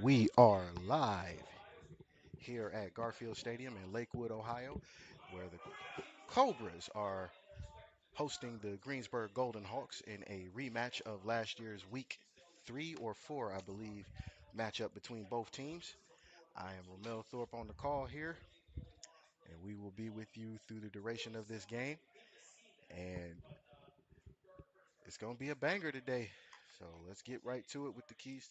We are live here at Garfield Stadium in Lakewood, Ohio, where the Cobras are hosting the Greensburg Golden Hawks in a rematch of last year's week 3 or 4, I believe, matchup between both teams. I am Romel Thorpe on the call here, and we will be with you through the duration of this game. And it's going to be a banger today. So let's get right to it with the keys.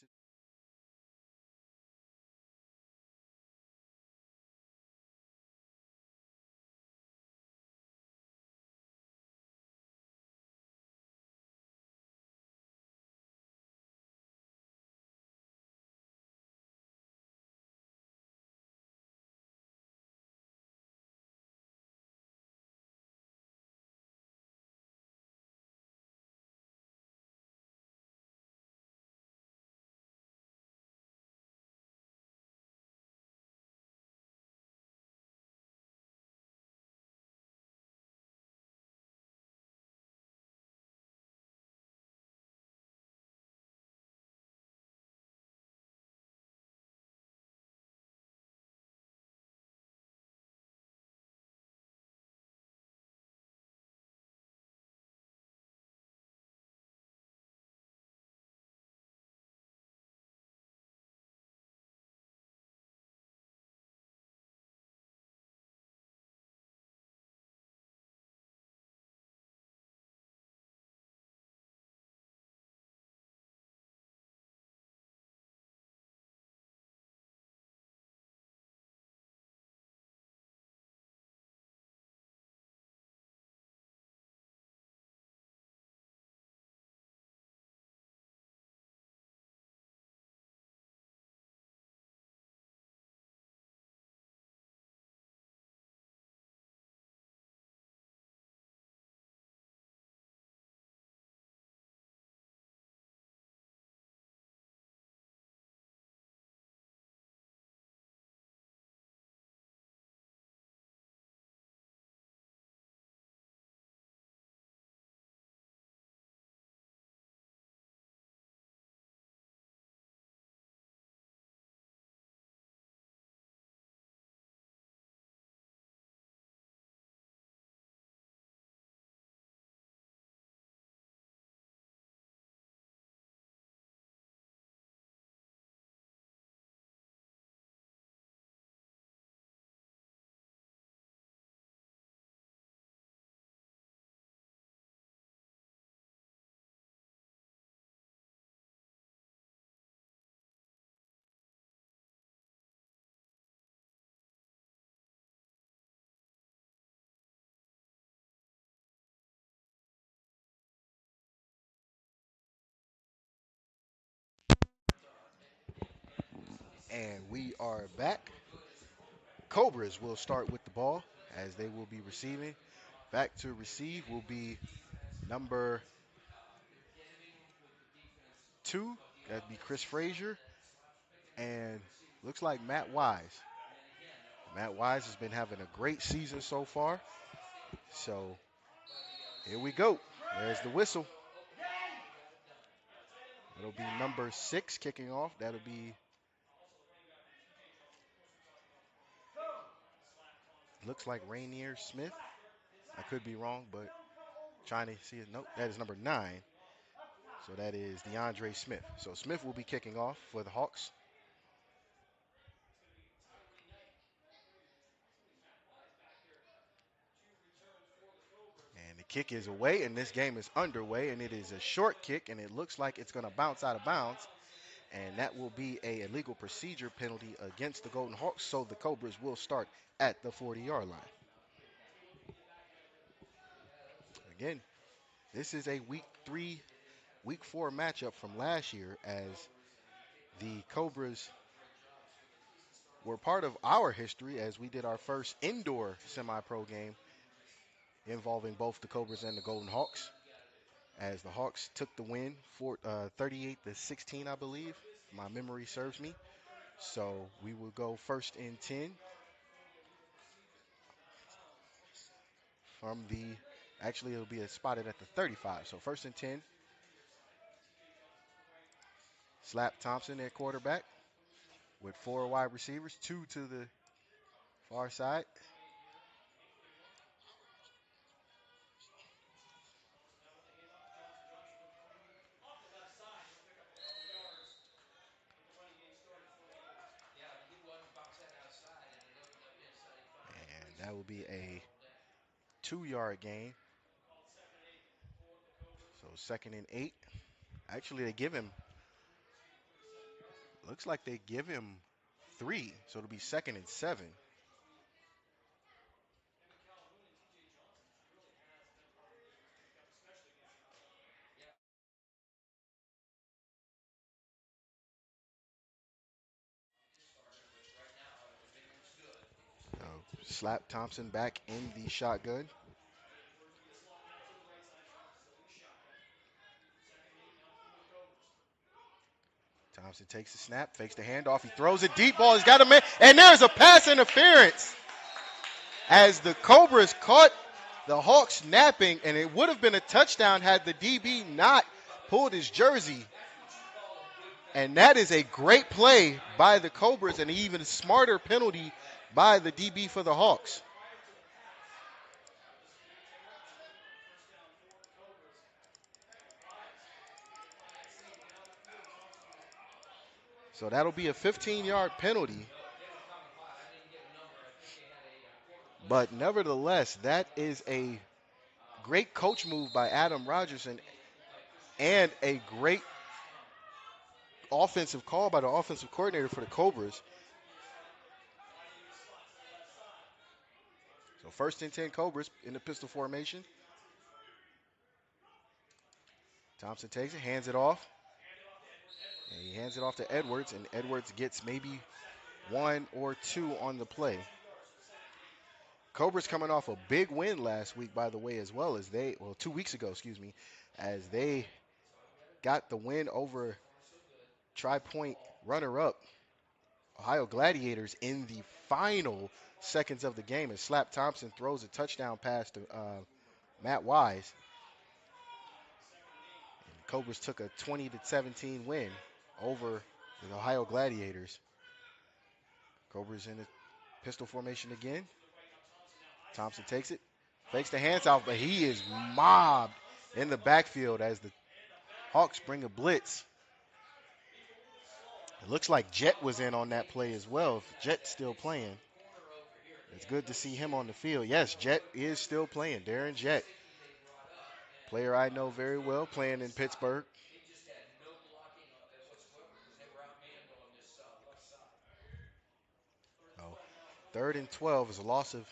And we are back. Cobras will start with the ball as they will be receiving. Back to receive will be number 2. That'd be Chris Frazier. And looks like Matt Wise. Matt Wise has been having a great season so far. So here we go. There's the whistle. It'll be number 6 kicking off. That'll be, looks like Rainier Smith. I could be wrong, but trying to see it. Nope, that is number 9. So that is DeAndre Smith. So Smith will be kicking off for the Hawks. And the kick is away, and this game is underway, and it is a short kick, and it looks like it's going to bounce out of bounds, and that will be a illegal procedure penalty against the Golden Hawks, so the Cobras will start at the 40-yard line. Again, this is a week 4 matchup from last year as the Cobras were part of our history as we did our first indoor semi-pro game involving both the Cobras and the Golden Hawks, as the Hawks took the win for 38-16, I believe. My memory serves me. So we will go first and 10 from the, actually it'll be spotted at the 35. So first and 10, Slap Thompson at quarterback. with four wide receivers, two to the far side. And that will be a 2 yard gain. So 2nd and 8. Actually, they give him, looks like they give him 3. So it'll be 2nd and 7. So slap Thompson back in the shotgun. Thompson takes the snap, fakes the handoff. He throws it deep ball. He's got a man. And there's a pass interference as the Cobras caught the Hawks napping, and it would have been a touchdown had the DB not pulled his jersey. And that is a great play by the Cobras, and an even smarter penalty by the DB for the Hawks. So that'll be a 15-yard penalty. But nevertheless, that is a great coach move by Adam Rodgers and a great offensive call by the offensive coordinator for the Cobras. So 1st and 10 Cobras in the pistol formation. Thompson takes it, hands it off. And he hands it off to Edwards, and Edwards gets maybe 1 or 2 on the play. Cobras coming off a big win last week, by the way, as well as 2 weeks ago, excuse me, as they got the win over Tri-Point runner-up Ohio Gladiators in the final seconds of the game as Slap Thompson throws a touchdown pass to Matt Wise. And the Cobras took a 20-17 win over the Ohio Gladiators. Cobras in the pistol formation again. Thompson takes it, fakes the hands off, but he is mobbed in the backfield as the Hawks bring a blitz. It looks like Jet was in on that play as well. If Jet's still playing, it's good to see him on the field. Yes, Jet is still playing. Darren Jet, player I know very well, playing in Pittsburgh. Oh, 3rd and 12 is a loss of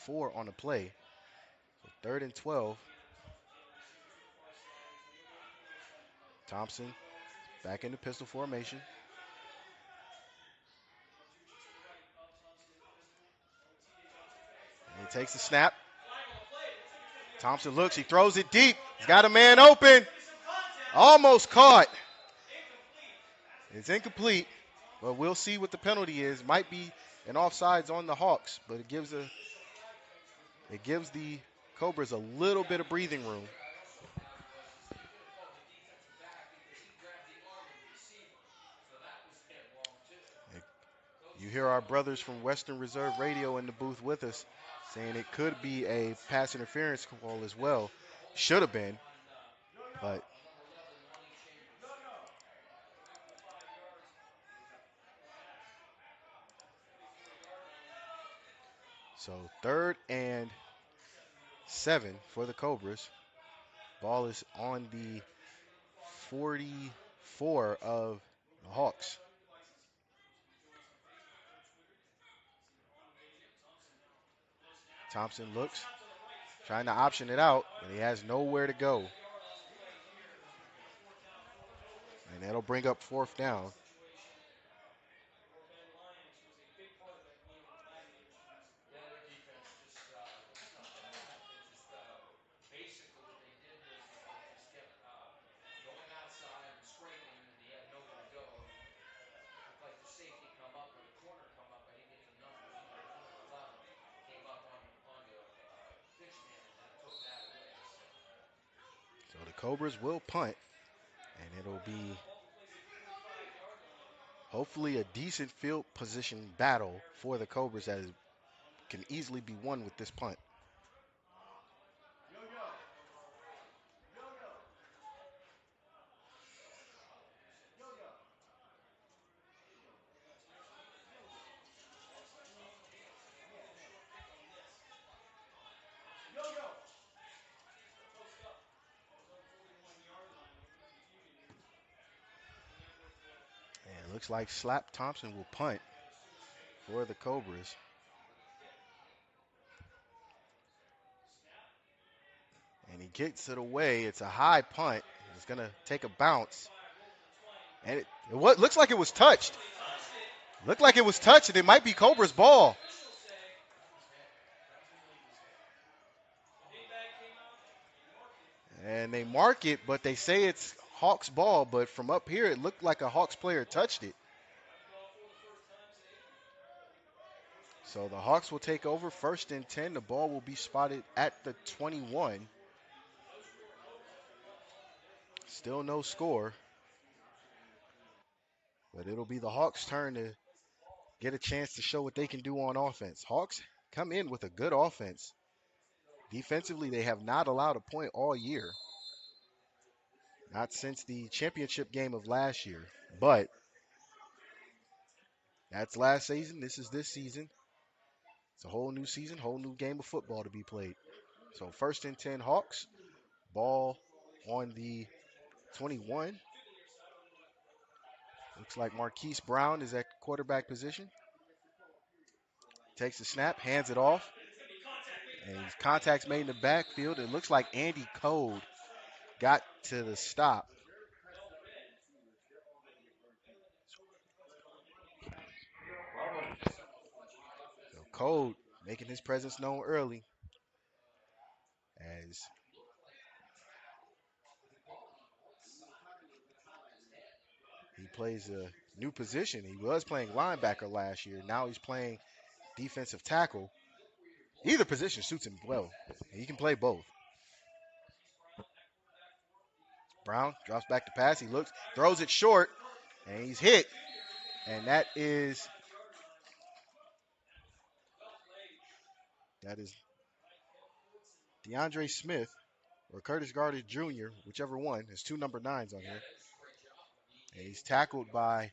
4 on the play. So 3rd and 12. Thompson back in the pistol formation. And he takes the snap. Thompson looks, he throws it deep. He's got a man open. Almost caught. It's incomplete, but we'll see what the penalty is. Might be an offsides on the Hawks, but it gives the Cobras a little bit of breathing room. You hear our brothers from Western Reserve Radio in the booth with us saying it could be a pass interference call as well. Should have been, but so 3rd and 7 for the Cobras. Ball is on the 44 of the Hawks. Thompson looks, trying to option it out, but he has nowhere to go. And that'll bring up 4th down. So the Cobras will punt, and it'll be Hopefully a decent field position battle for the Cobras that can easily be won with this punt. And it looks like Slap Thompson will punt for the Cobras. And he gets it away. It's a high punt. It's going to take a bounce. And it looks like it was touched. Looked like it was touched, and it might be Cobra's ball. And they mark it, but they say it's Hawks ball. But from up here, it looked like a Hawks player touched it. So the Hawks will take over 1st and 10. The ball will be spotted at the 21. Still no score. But it'll be the Hawks' turn to get a chance to show what they can do on offense. Hawks come in with a good offense. Defensively, they have not allowed a point all year. Not since the championship game of last year. But that's last season. This is this season. It's a whole new season, whole new game of football to be played. So 1st and 10 Hawks. Ball on the 21. Looks like Marquise Brown is at quarterback position. Takes the snap, hands it off. And contact's made in the backfield. It looks like Andy Code got to the stop. So Code making his presence known early as he plays a new position. He was playing linebacker last year. Now he's playing defensive tackle. Either position suits him well. He can play both. Brown drops back to pass. He looks, throws it short, and he's hit. And that is DeAndre Smith or Curtis Gardner Jr., whichever one. There's two number 9s on here. And he's tackled by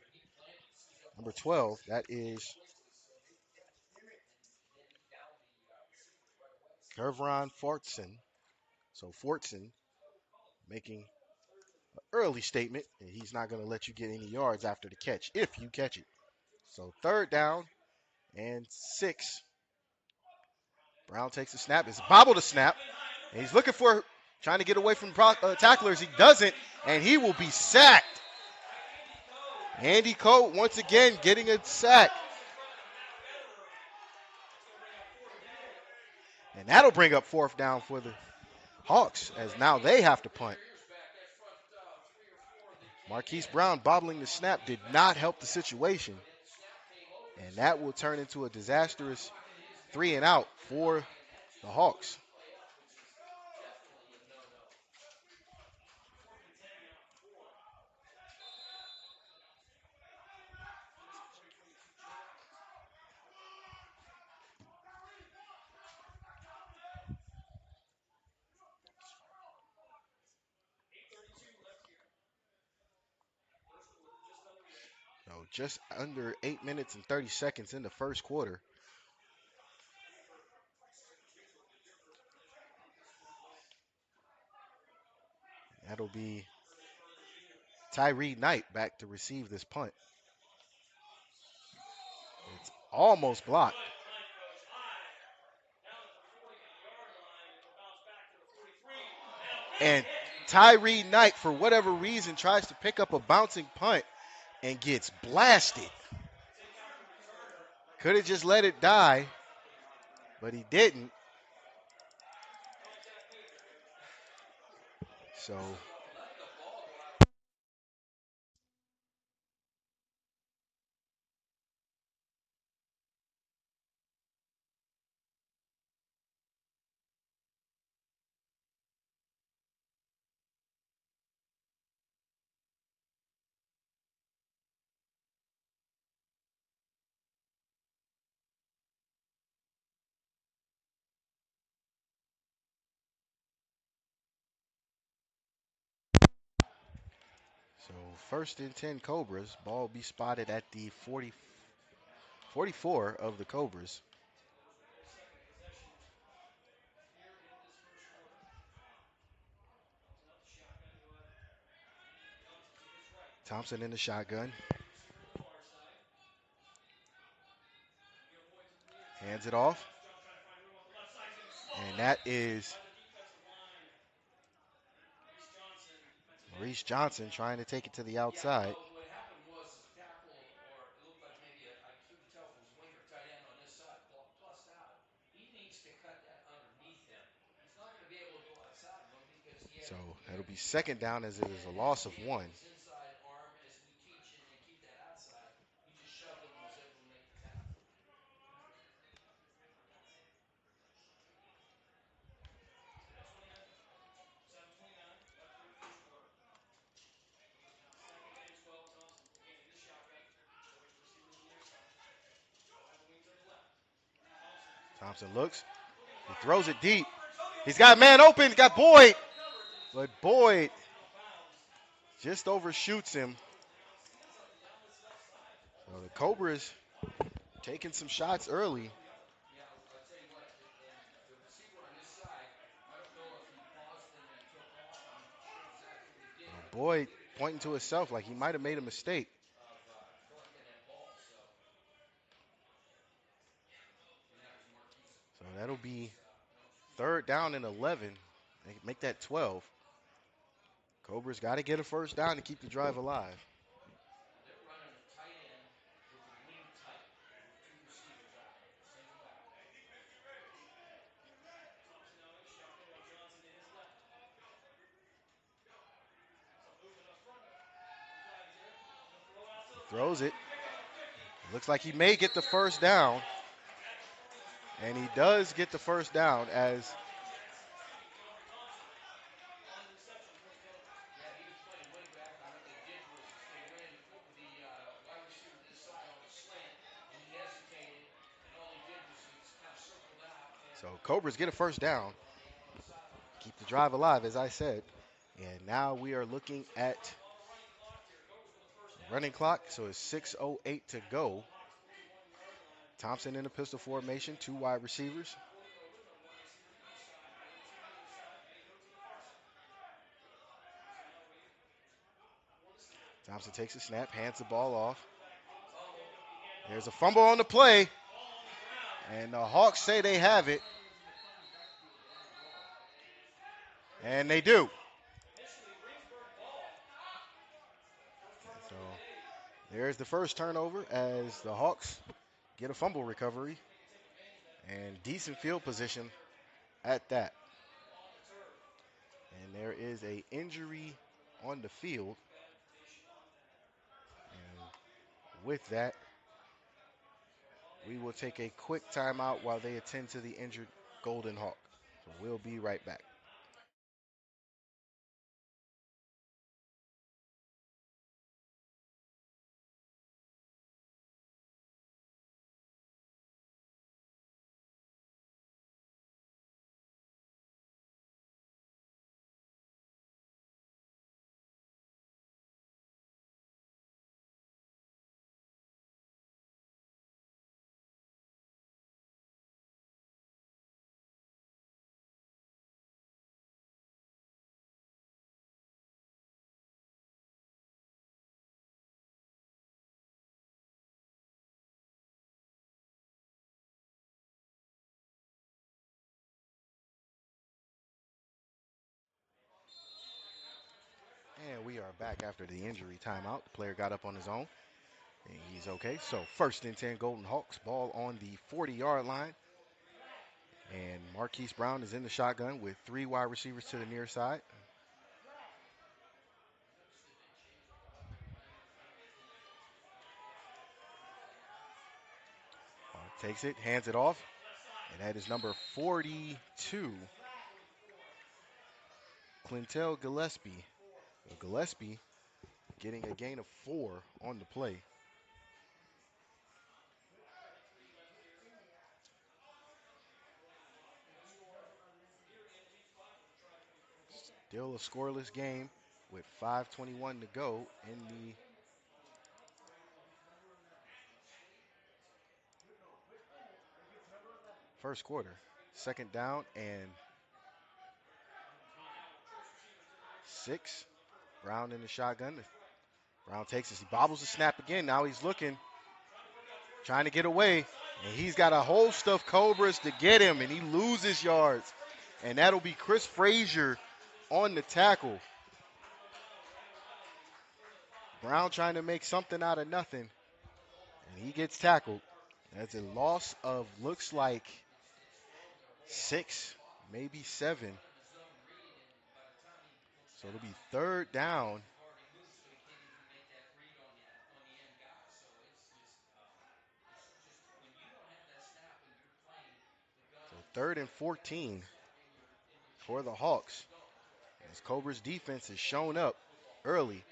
number 12. That is Kervron Fortson. So Fortson making an early statement, and he's not going to let you get any yards after the catch, if you catch it. So 3rd down and 6. Brown takes the snap. It's bobbled a snap. And he's looking for, trying to get away from tacklers. He doesn't, and he will be sacked. Andy Coate once again getting a sack. And that'll bring up 4th down for the Hawks, as now they have to punt. Marquise Brown bobbling the snap did not help the situation. And that will turn into a disastrous 3 and out for the Hawks. So just under 8 minutes and 30 seconds in the first quarter. That'll be Tyree Knight back to receive this punt. It's almost blocked. And Tyree Knight, for whatever reason, tries to pick up a bouncing punt and gets blasted. Could have just let it die, but he didn't. So So first and 10 Cobras. Ball be spotted at the 44 of the Cobras. Thompson in the shotgun. Hands it off. And that is Maurice Johnson trying to take it to the outside. So that'll be second down as it is a loss of one. Thompson looks. He throws it deep. He's got a man open. Got Boyd. But Boyd just overshoots him. So the Cobras taking some shots early. Boyd pointing to himself like he might have made a mistake. So that'll be third down and 11. Make that 12. Cobras got to get a first down to keep the drive alive. Throws it. Looks like he may get the first down. And he does get the first down as so Cobras get a first down. Keep the drive alive, as I said. And now we are looking at running clock. So it's 6:08 to go. Thompson in the pistol formation, two wide receivers. Thompson takes a snap, hands the ball off. There's a fumble on the play. And the Hawks say they have it. And they do. So there's the first turnover as the Hawks get a fumble recovery and decent field position at that. And there is a injury on the field. And with that, we will take a quick timeout while they attend to the injured Golden Hawk. So we'll be right back. And we are back after the injury timeout. The player got up on his own, and he's okay. So first and 10 Golden Hawks, ball on the 40-yard line. And Marquise Brown is in the shotgun with three wide receivers to the near side. Takes it, hands it off, and that is number 42, Clintel Gillespie. Gillespie getting a gain of 4 on the play. Still a scoreless game with 5:21 to go in the first quarter. Second down and 6. Brown in the shotgun. Brown takes this. He bobbles the snap again. Now he's looking, trying to get away. And he's got a host of Cobras to get him, and he loses yards. And that'll be Chris Frazier on the tackle. Brown trying to make something out of nothing. And he gets tackled. That's a loss of, looks like, 6, maybe 7. So it'll be third down. So third and 14 for the Hawks. As Cobra's defense has shown up early.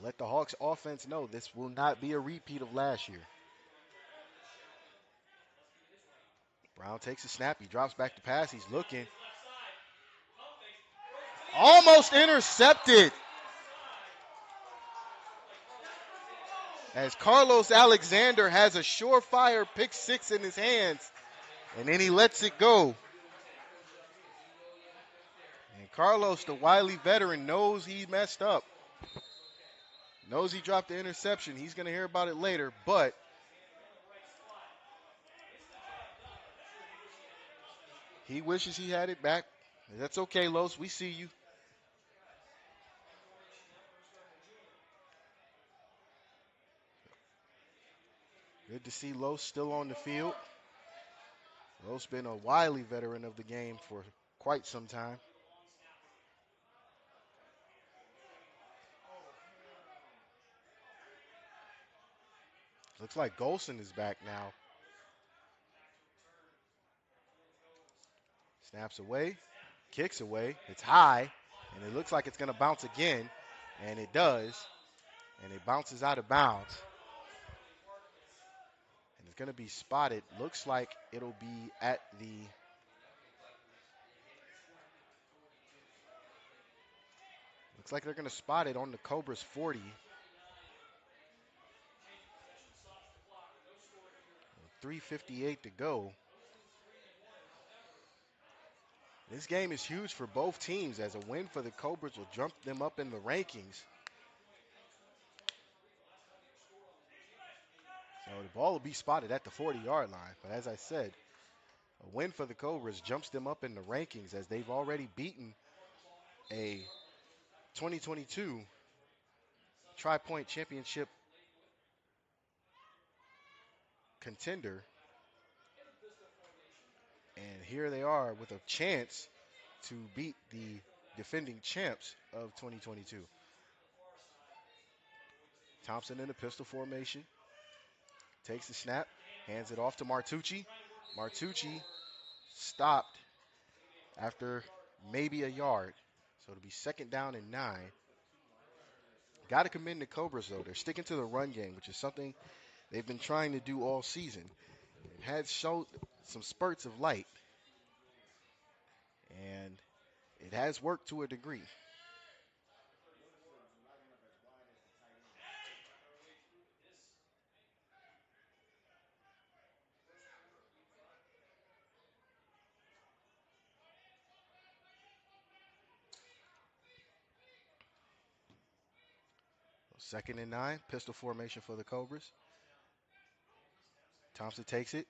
Let the Hawks offense know this will not be a repeat of last year. Brown takes a snap. He drops back to pass. He's looking. Almost intercepted. As Carlos Alexander has a surefire pick 6 in his hands. And then he lets it go. And Carlos, the wily veteran, knows he messed up. Knows he dropped the interception. He's going to hear about it later, but he wishes he had it back. That's okay, Los. We see you. Good to see Los still on the field. Los been a wily veteran of the game for quite some time. Looks like Golson is back now. Snaps away, kicks away. It's high, and it looks like it's going to bounce again, and it does, and it bounces out of bounds. And it's going to be spotted. Looks like it'll be at the looks like they're going to spot it on the Cobras 40. 3:58 to go. This game is huge for both teams, as a win for the Cobras will jump them up in the rankings. So the ball will be spotted at the 40-yard line. But as I said, a win for the Cobras jumps them up in the rankings, as they've already beaten a 2022 Tri-Point Championship contender. And here they are with a chance to beat the defending champs of 2022. Thompson in the pistol formation. Takes the snap, hands it off to Martucci. Martucci stopped after maybe a yard. So it'll be second down and 9. Got to commend the Cobras, though. They're sticking to the run game, which is something they've been trying to do all season. It had showed some spurts of light, and it has worked to a degree. Second and 9, pistol formation for the Cobras. Thompson takes it,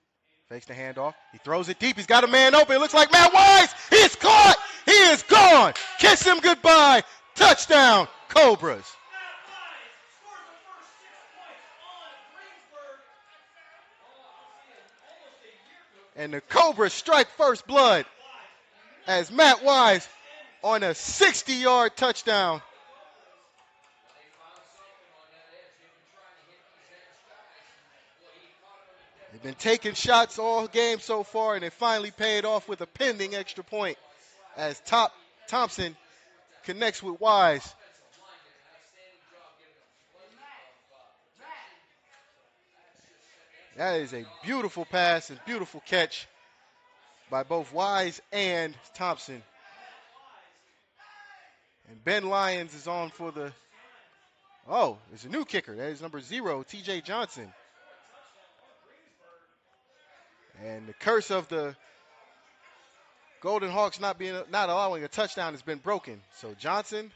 fakes the handoff. He throws it deep. He's got a man open. It looks like Matt Wise. He is caught. He is gone. Kiss him goodbye. Touchdown, Cobras. And the Cobras strike first blood as Matt Wise on a 60-yard touchdown. They've been taking shots all game so far, and it finally paid off with a pending extra point as Thompson connects with Wise. That is a beautiful pass and beautiful catch by both Wise and Thompson. And Ben Lyons is on for the. Oh, it's a new kicker. That is number 0, T.J. Johnson. And the curse of the Golden Hawks not allowing a touchdown has been broken. So Johnson,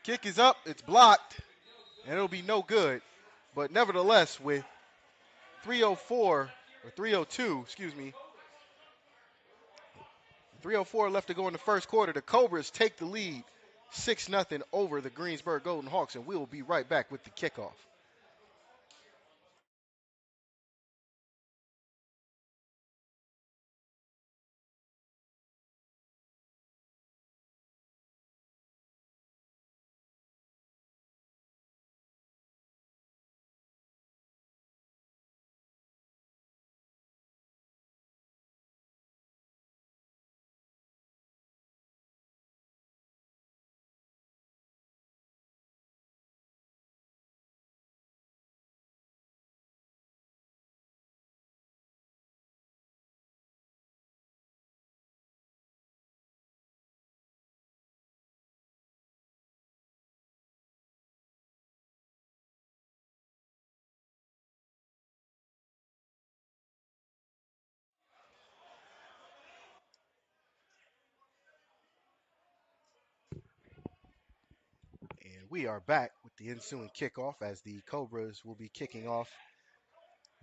kick is up, it's blocked, and it'll be no good. But nevertheless, with 3:04 or 3:02, excuse me, 3:04 left to go in the first quarter, the Cobras take the lead 6-0 over the Greensburg Golden Hawks, and we will be right back with the kickoff. And we are back with the ensuing kickoff as the Cobras will be kicking off.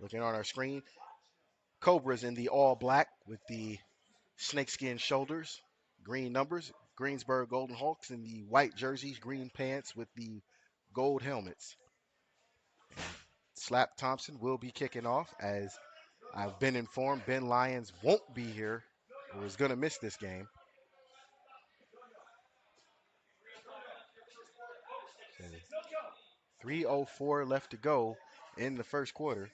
Looking on our screen, Cobras in the all black with the snakeskin shoulders, green numbers. Greensburg Golden Hawks in the white jerseys, green pants with the gold helmets. Slap Thompson will be kicking off. As I've been informed, Ben Lyons won't be here or is going to miss this game. So 3:04 left to go in the first quarter.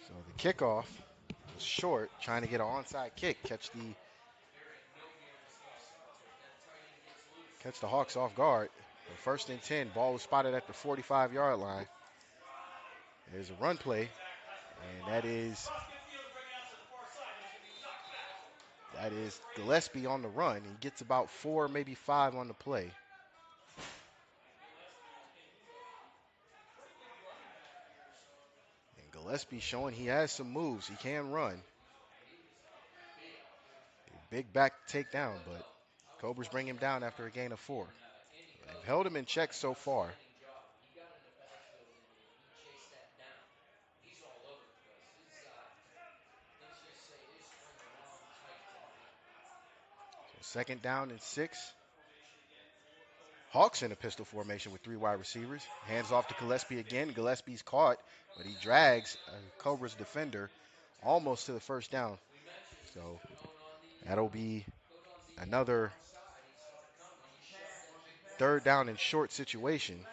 So the kickoff was short, trying to get an onside kick, catch the Hawks off guard. The first and 10, ball was spotted at the 45-yard line. There's a run play, and that is Gillespie on the run. He gets about 4, maybe 5 on the play. And Gillespie showing he has some moves. He can run. A big back takedown, but Cobras bring him down after a gain of 4. They've held him in check so far. So second down and 6. Hawks in a pistol formation with 3 wide receivers. Hands off to Gillespie again. Gillespie's caught, but he drags a Cobras defender almost to the first down. So that'll be another third down and short situation.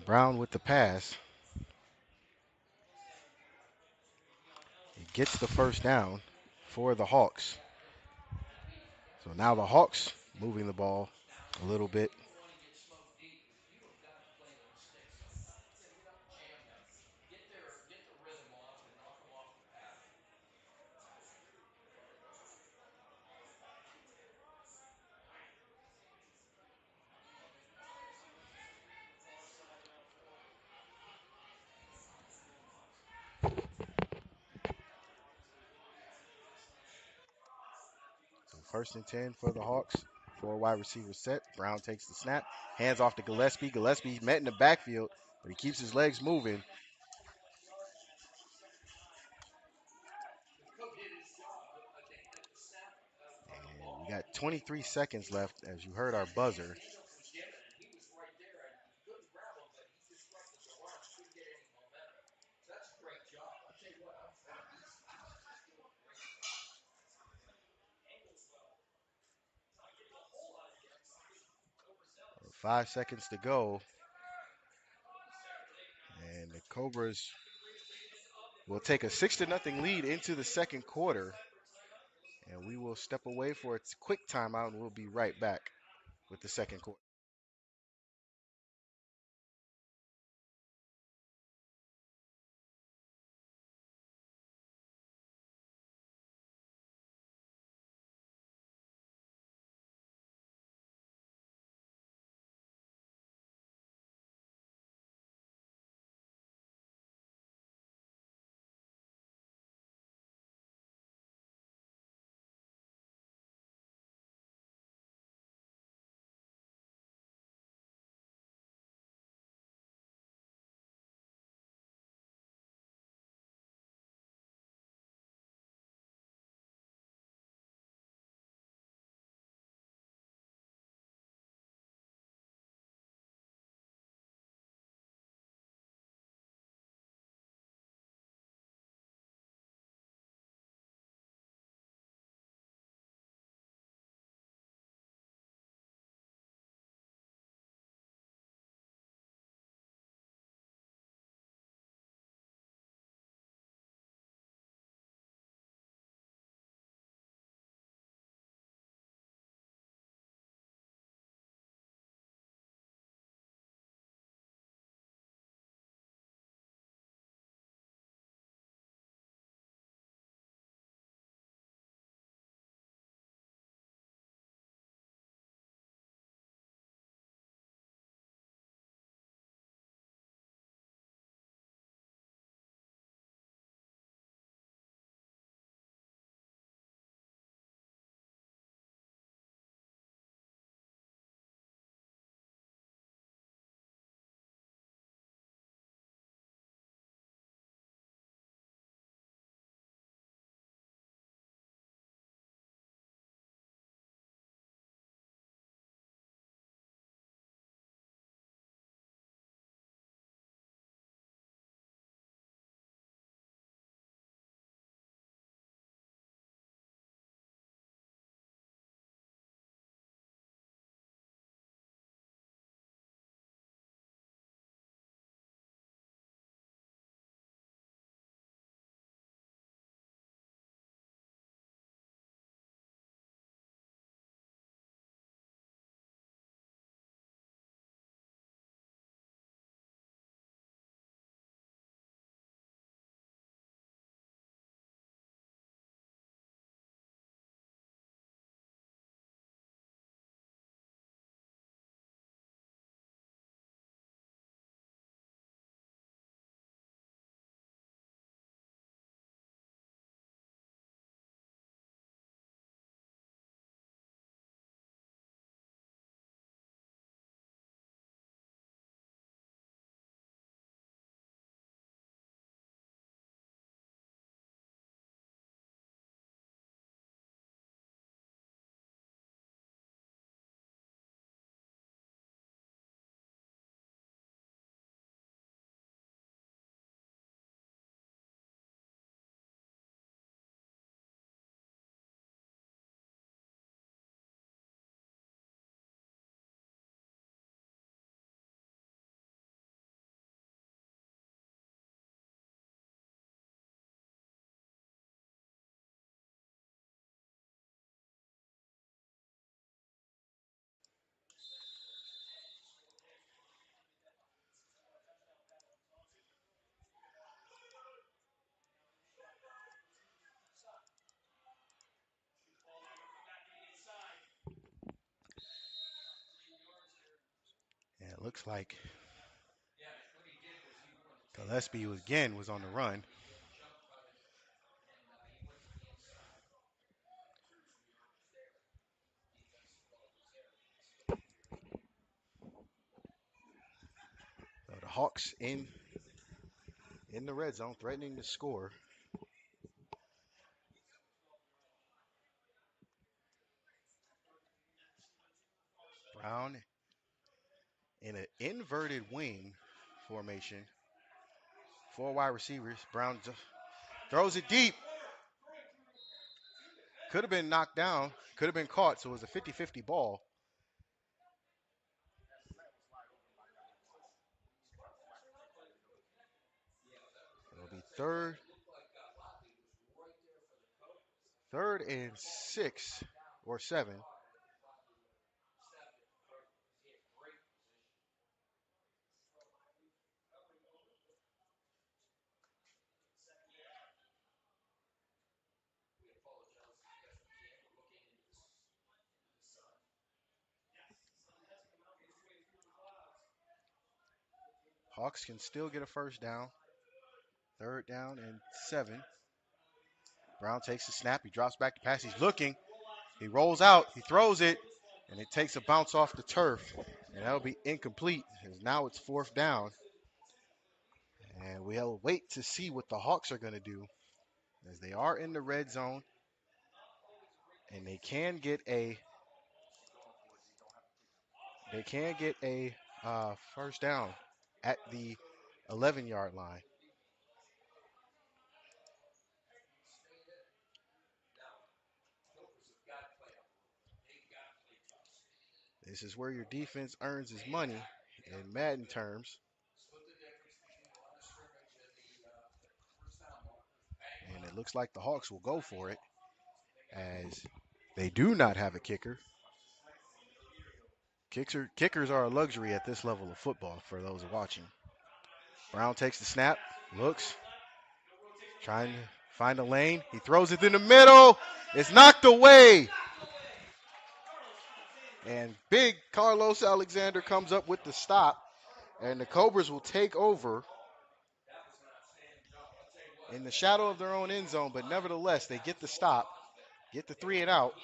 Brown with the pass. He gets the first down for the Hawks. So now the Hawks moving the ball a little bit. So first and 10 for the Hawks. Four wide receivers set. Brown takes the snap. Hands off to Gillespie. Gillespie met in the backfield, but he keeps his legs moving. And we got 23 seconds left as you heard our buzzer. 5 seconds to go. And the Cobras will take a 6-0 lead into the second quarter. And we will step away for a quick timeout and we'll be right back with the second quarter. It looks like Gillespie again was on the run. So the Hawks in the red zone, threatening to score. Brown in an inverted wing formation. 4 wide receivers. Brown throws it deep. Could have been knocked down. Could have been caught. So it was a 50-50 ball. It'll be third and 6 or 7. Hawks can still get a first down. 3rd down and 7. Brown takes the snap. He drops back to pass. He's looking. He rolls out. He throws it. And it takes a bounce off the turf. And that'll be incomplete. As now it's 4th down. And we'll wait to see what the Hawks are going to do. As they are in the red zone. And they can get a first down at the 11-yard line. This is where your defense earns its money in Madden terms. And it looks like the Hawks will go for it as they do not have a kicker. Kickers are a luxury at this level of football for those watching. Brown takes the snap, looks, trying to find a lane. He throws it in the middle. It's knocked away. And big Carlos Alexander comes up with the stop. And the Cobras will take over in the shadow of their own end zone. But nevertheless, they get the stop, get the 3 and out.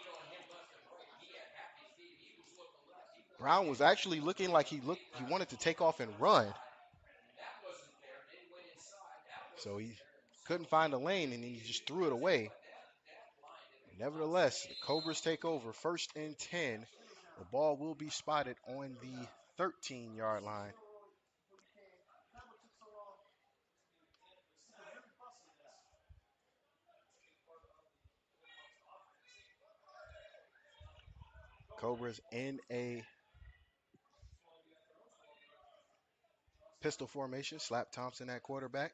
Brown was actually looking like he wanted to take off and run. So he couldn't find a lane, and he just threw it away. Nevertheless, the Cobras take over 1st and 10. The ball will be spotted on the 13-yard line. Cobras in a pistol formation. Slap Thompson at quarterback.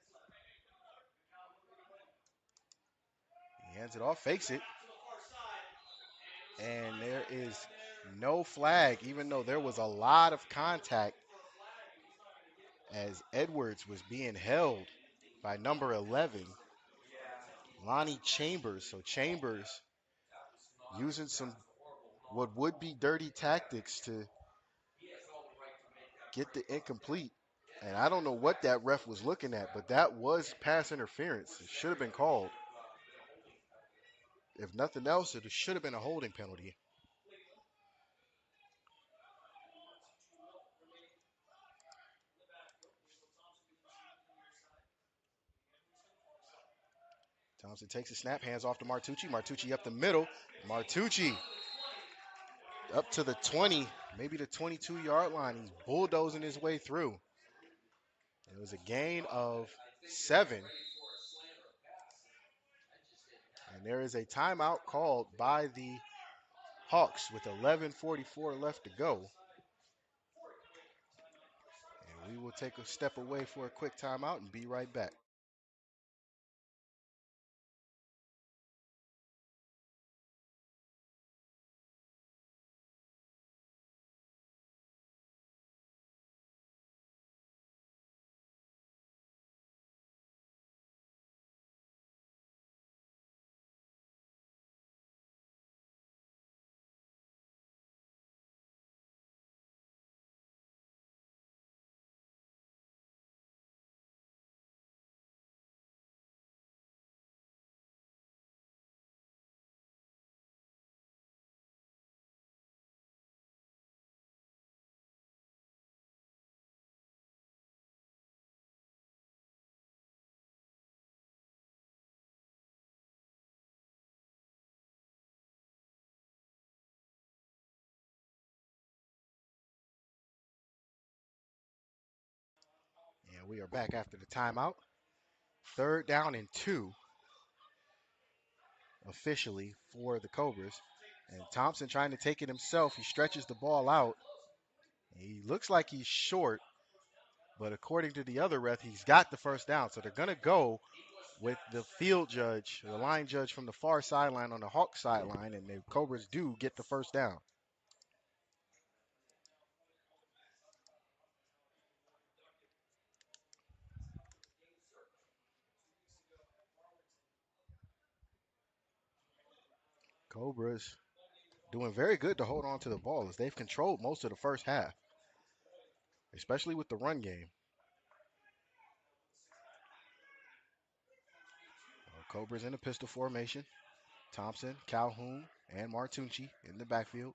He hands it off, fakes it. And there is no flag, even though there was a lot of contact as Edwards was being held by number 11, Lonnie Chambers. So Chambers using some what would be dirty tactics to get the incomplete. And I don't know what that ref was looking at, but that was pass interference. It should have been called. If nothing else, it should have been a holding penalty. Thompson takes a snap, hands off to Martucci. Martucci up the middle. Martucci up to the 20, maybe the 22-yard line. He's bulldozing his way through. It was a gain of 7. And there is a timeout called by the Hawks with 11:44 left to go. And we will take a step away for a quick timeout and be right back. We are back after the timeout. 3rd down and 2 officially for the Cobras. And Thompson trying to take it himself. He stretches the ball out. He looks like he's short, but according to the other ref, he's got the 1st down. So they're going to go with the field judge, the line judge from the far sideline on the Hawks sideline, and the Cobras do get the 1st down. Cobras doing very good to hold on to the ball as they've controlled most of the 1st half, especially with the run game. Cobras in a pistol formation. Thompson, Calhoun, and Martucci in the backfield.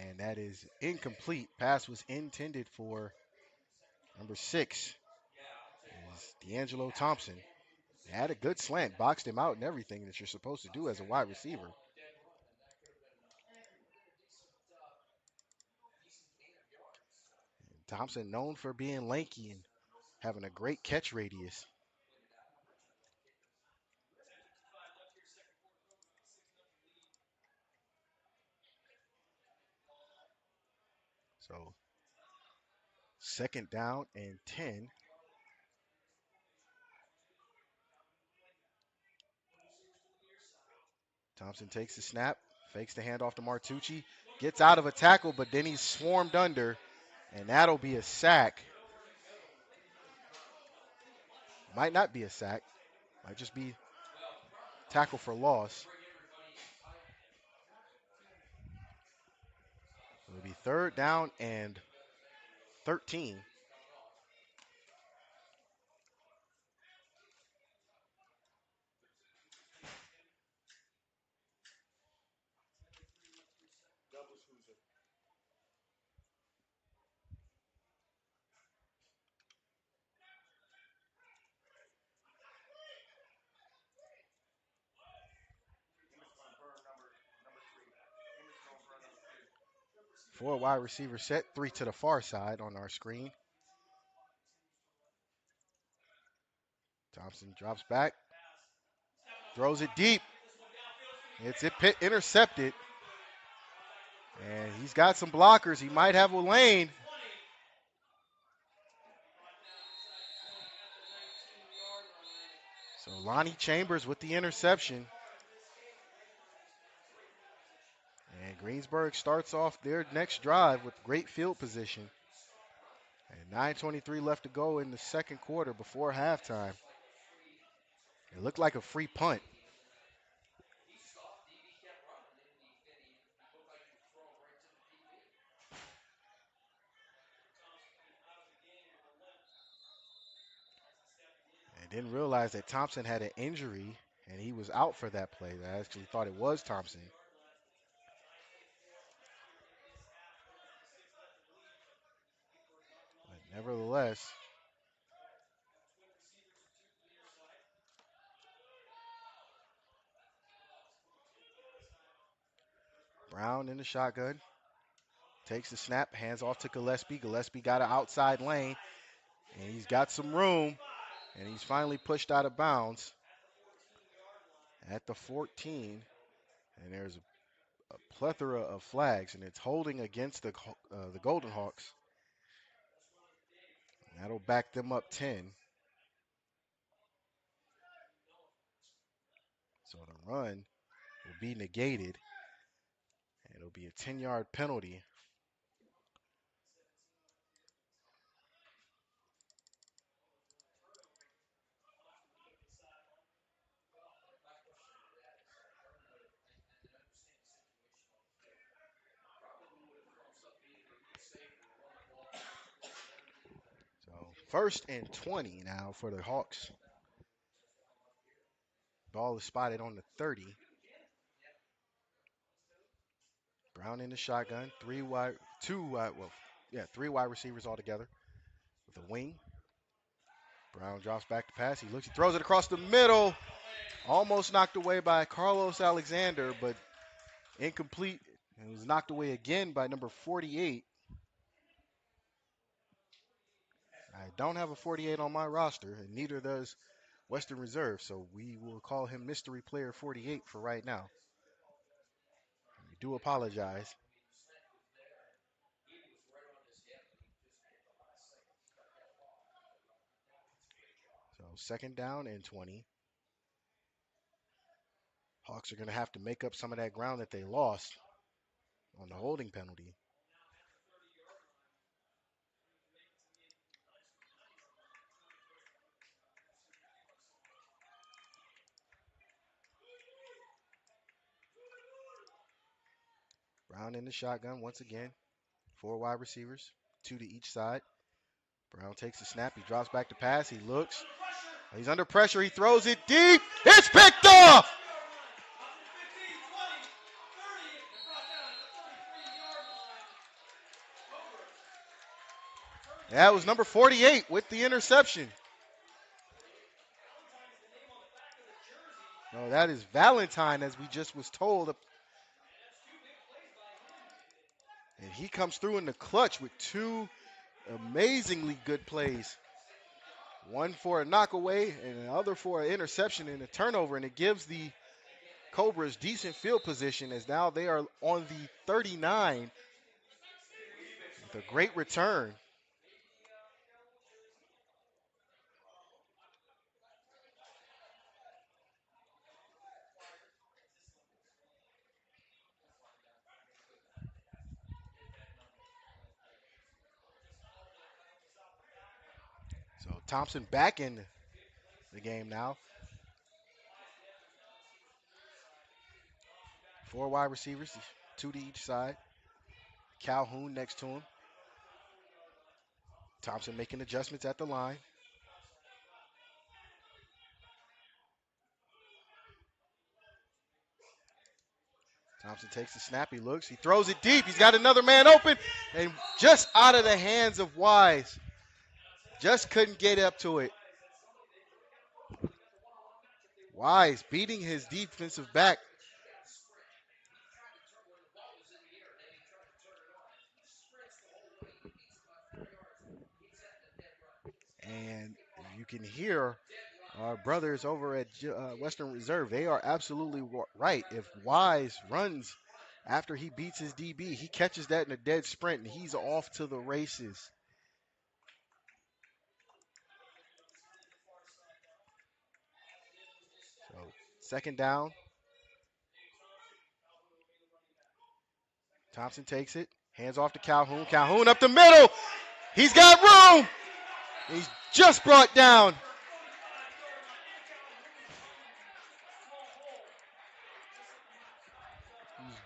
And that is incomplete. Pass was intended for number 6, is D'Angelo Thompson. Had a good slant, boxed him out and everything that you're supposed to do as a wide receiver. Thompson known for being lanky and having a great catch radius. So 2nd down and 10. Thompson takes the snap, fakes the handoff to Martucci, gets out of a tackle, but then he's swarmed under, and that'll be a sack. Might not be a sack, might just be tackle for loss. It'll be 3rd down and 13. Four wide receiver set, 3 to the far side on our screen. Thompson drops back, throws it deep. It's intercepted. And he's got some blockers. He might have a lane. So Lonnie Chambers with the interception. And Greensburg starts off their next drive with great field position. And 9:23 left to go in the 2nd quarter before halftime. It looked like a free punt. And didn't realize that Thompson had an injury and he was out for that play. I actually thought it was Thompson. But nevertheless, Brown in the shotgun. Takes the snap, hands off to Gillespie. Gillespie got an outside lane, and he's got some room, and he's finally pushed out of bounds at the 14. And there's a plethora of flags, and it's holding against the Golden Hawks. That'll back them up 10. So the run will be negated, and it'll be a 10-yard penalty. So 1st and 20 now for the Hawks. Ball is spotted on the 30. Brown in the shotgun, three wide receivers altogether with a wing. Brown drops back to pass. He looks, he throws it across the middle. Almost knocked away by Carlos Alexander, but incomplete. And was knocked away again by number 48. I don't have a 48 on my roster, and neither does Western Reserve, so we will call him Mystery Player 48 for right now. We do apologize. So second down and 20. Hawks are going to have to make up some of that ground that they lost on the holding penalty. Brown in the shotgun once again. Four wide receivers, two to each side. Brown takes the snap. He drops back to pass. He looks. He's under pressure. He throws it deep. It's picked off. That was number 48 with the interception. No, that is Valentine, as we just was told. And he comes through in the clutch with two amazingly good plays. One for a knockaway and the other for an interception and a turnover. And it gives the Cobras decent field position as now they are on the 39 with a great return. So Thompson back in the game now. Four wide receivers, two to each side. Calhoun next to him. Thompson making adjustments at the line. Thompson takes the snap. He looks. He throws it deep. He's got another man open. And just out of the hands of Wise. Just couldn't get up to it. Wise beating his defensive back. And you can hear our brothers over at Western Reserve. They are absolutely right. If Wise runs after he beats his DB, he catches that in a dead sprint, and he's off to the races. So second down. Thompson takes it. Hands off to Calhoun. Calhoun up the middle. He's got room. He's just brought down.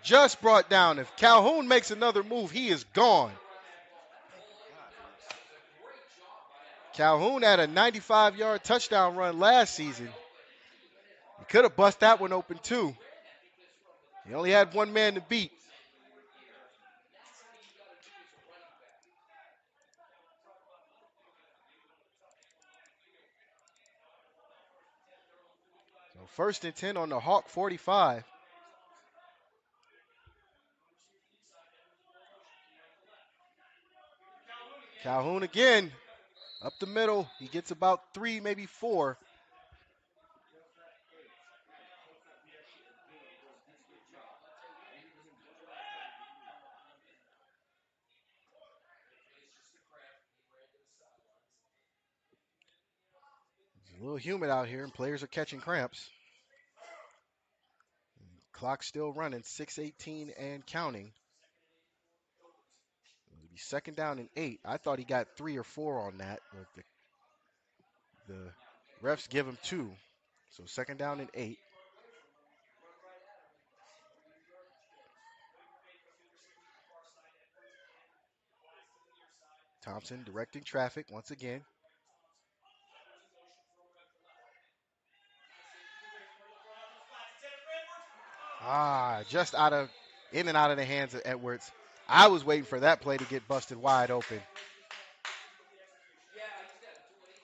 Just brought down. If Calhoun makes another move, he is gone. Calhoun had a 95-yard touchdown run last season. He could have bust that one open too. He only had one man to beat. So first and 10 on the Hawk 45. Calhoun again, up the middle. He gets about 3, maybe 4. It's a little humid out here, and players are catching cramps. Clock still running, 6:18 and counting. It'll be second down and 8. I thought he got 3 or 4 on that, but the refs give him 2. So second down and 8. Thompson directing traffic once again. Just in and out of the hands of Edwards. I was waiting for that play to get busted wide open.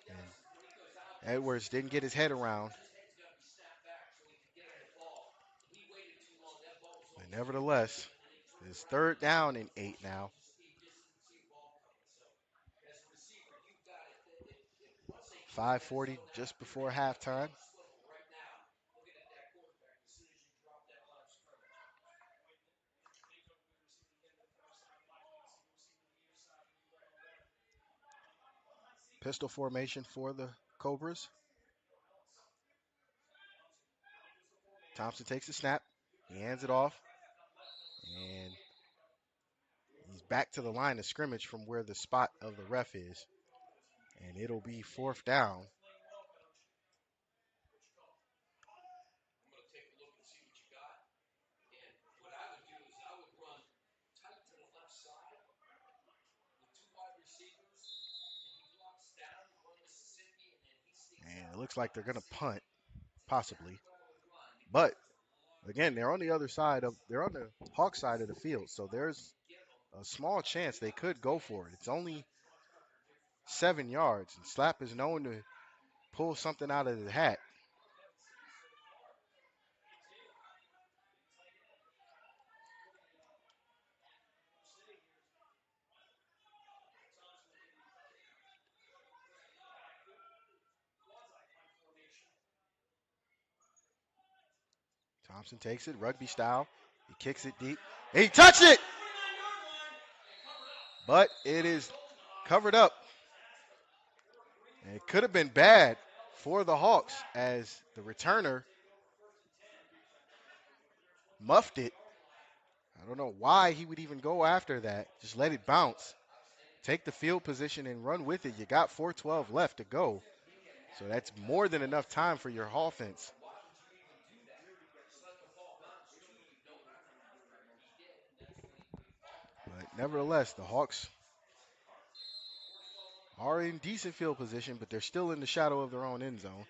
And Edwards didn't get his head around. But nevertheless, it's third down and 8 now. 5:40 just before halftime. Pistol formation for the Cobras. Thompson takes the snap. He hands it off. And he's back to the line of scrimmage from where the spot of the ref is. And it'll be fourth down. And it looks like they're going to punt, possibly. But again, they're on the other side of, they're on the Hawk side of the field. So there's a small chance they could go for it. It's only 7 yards. And Slap is known to pull something out of the hat. Thompson takes it, rugby style. He kicks it deep. He touched it! But it is covered up. And it could have been bad for the Hawks as the returner muffed it. I don't know why he would even go after that. Just let it bounce. Take the field position and run with it. You got 4:12 left to go. So that's more than enough time for your offense. But nevertheless, the Hawks are in decent field position, but they're still in the shadow of their own end zone.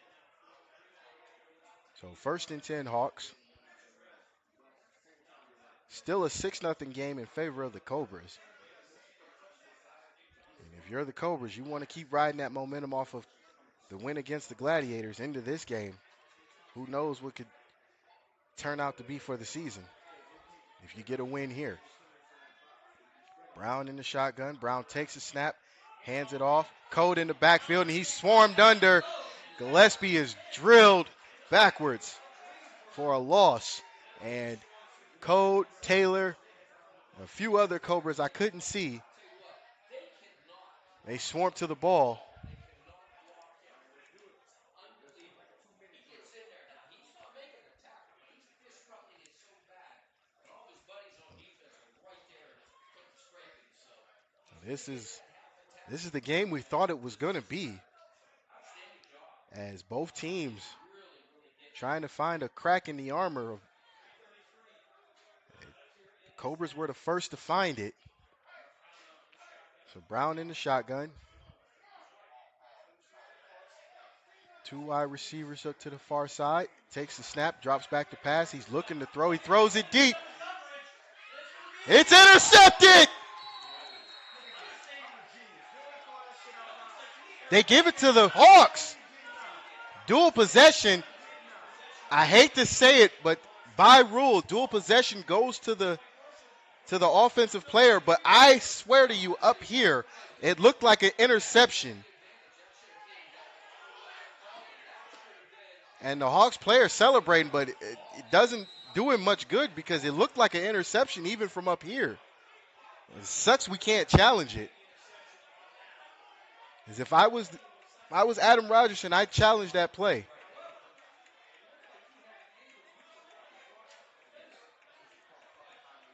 So 1st and 10 Hawks. Still a 6-0 game in favor of the Cobras. And if you're the Cobras, you want to keep riding that momentum off of the win against the Gladiators into this game. Who knows what could turn out to be for the season if you get a win here. Brown in the shotgun. Brown takes a snap, hands it off. Code in the backfield, and he's swarmed under. Gillespie is drilled backwards for a loss. And Code, Taylor, a few other Cobras I couldn't see, they swarmed to the ball. This is the game we thought it was going to be, as both teams trying to find a crack in the armor. The Cobras were the first to find it. So Brown in the shotgun. Two wide receivers up to the far side. Takes the snap, drops back to pass. He's looking to throw. He throws it deep. It's intercepted. They give it to the Hawks. Dual possession. I hate to say it, but by rule, dual possession goes to the offensive player. But I swear to you, up here, it looked like an interception. And the Hawks player celebrating, but it doesn't do him much good because it looked like an interception even from up here. It sucks we can't challenge it. As if I was Adam Rogerson, I'd challenge that play.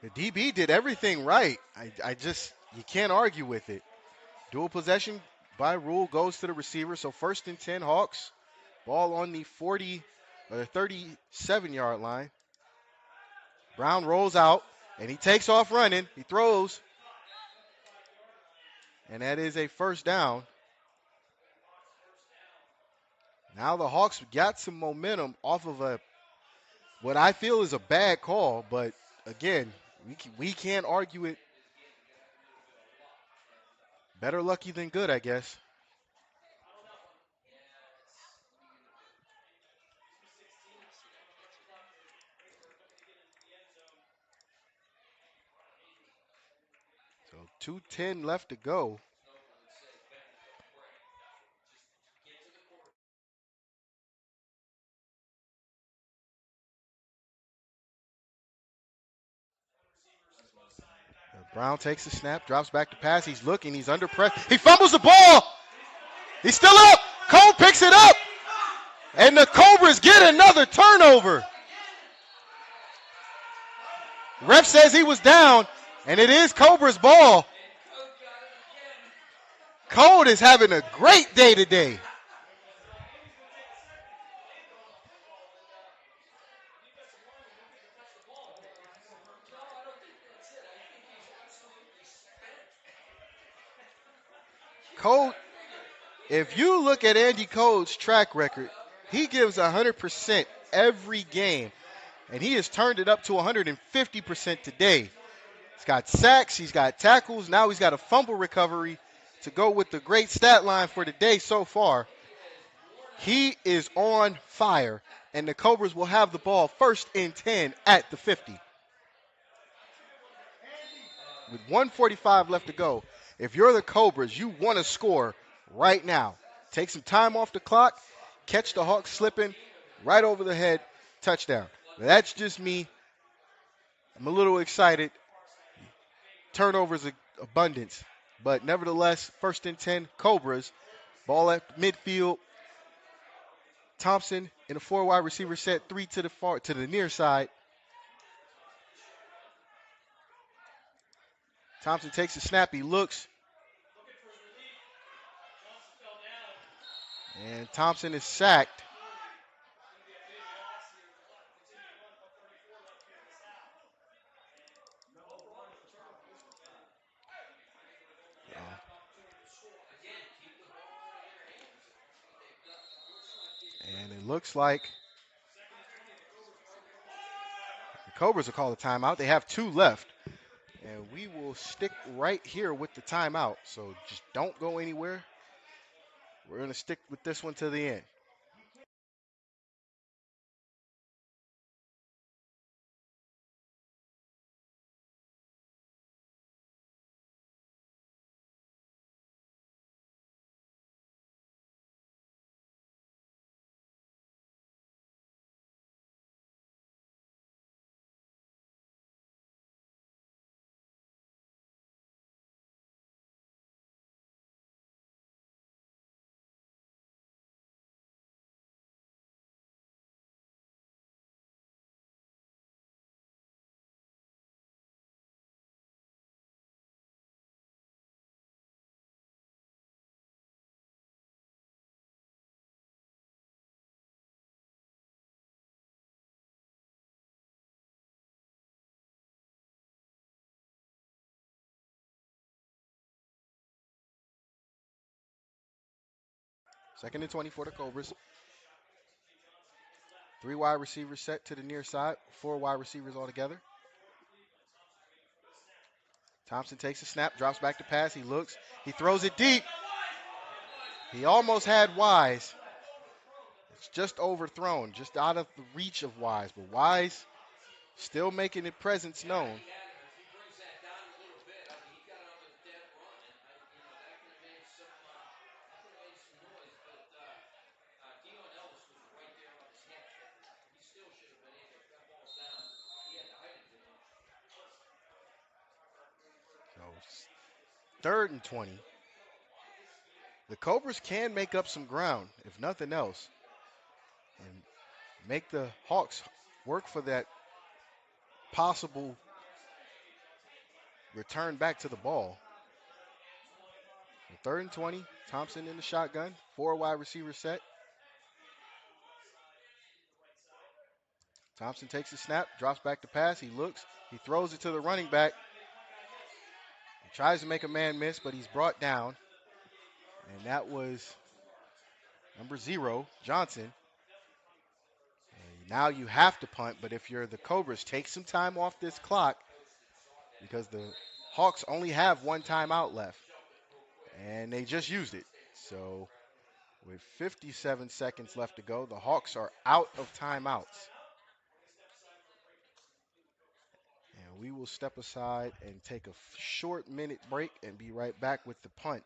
The DB did everything right. I just, you can't argue with it. Dual possession by rule goes to the receiver. So 1st and 10 Hawks. Ball on the 40 or the 37-yard line. Brown rolls out and he takes off running. He throws. And that is a first down. Now the Hawks got some momentum off of what I feel is a bad call, but again, we can't argue it. Better lucky than good, I guess. So 2:10 left to go. Brown takes the snap, drops back to pass. He's looking. He's under pressure. He fumbles the ball. He's still up. Cole picks it up. And the Cobras get another turnover. Ref says he was down, and it is Cobra's ball. Cole is having a great day today. Cole, if you look at Andy Cole's track record, he gives 100% every game, and he has turned it up to 150% today. He's got sacks, he's got tackles, now he's got a fumble recovery to go with the great stat line for the day so far. He is on fire, and the Cobras will have the ball first and 10 at the 50. With 1:45 left to go, if you're the Cobras, you want to score right now. Take some time off the clock, catch the Hawks slipping right over the head, touchdown. That's just me. I'm a little excited. Turnovers abundance. But nevertheless, first and 10, Cobras. Ball at midfield. Thompson in a 4 wide receiver set, 3 to the near side. Thompson takes a snap. He looks. And Thompson is sacked. And it looks like the Cobras will call a timeout. They have 2 left. And we will stick right here with the timeout. So just don't go anywhere. We're going to stick with this one to the end. Second and 20 for the Cobras. 3 wide receivers set to the near side. 4 wide receivers altogether. Thompson takes a snap, drops back to pass. He looks. He throws it deep. He almost had Wise. It's just overthrown, just out of the reach of Wise. But Wise still making his presence known. So third and 20. The Cobras can make up some ground, if nothing else, and make the Hawks work for that possible return back to the ball. Third and 20, Thompson in the shotgun, 4 wide receiver set. Thompson takes the snap, drops back to pass. He looks, he throws it to the running back. He tries to make a man miss, but he's brought down. And that was number 0, Johnson. And now you have to punt, but if you're the Cobras, take some time off this clock because the Hawks only have 1 timeout left. And they just used it. So with 57 seconds left to go, the Hawks are out of timeouts. And we will step aside and take a short minute break and be right back with the punt.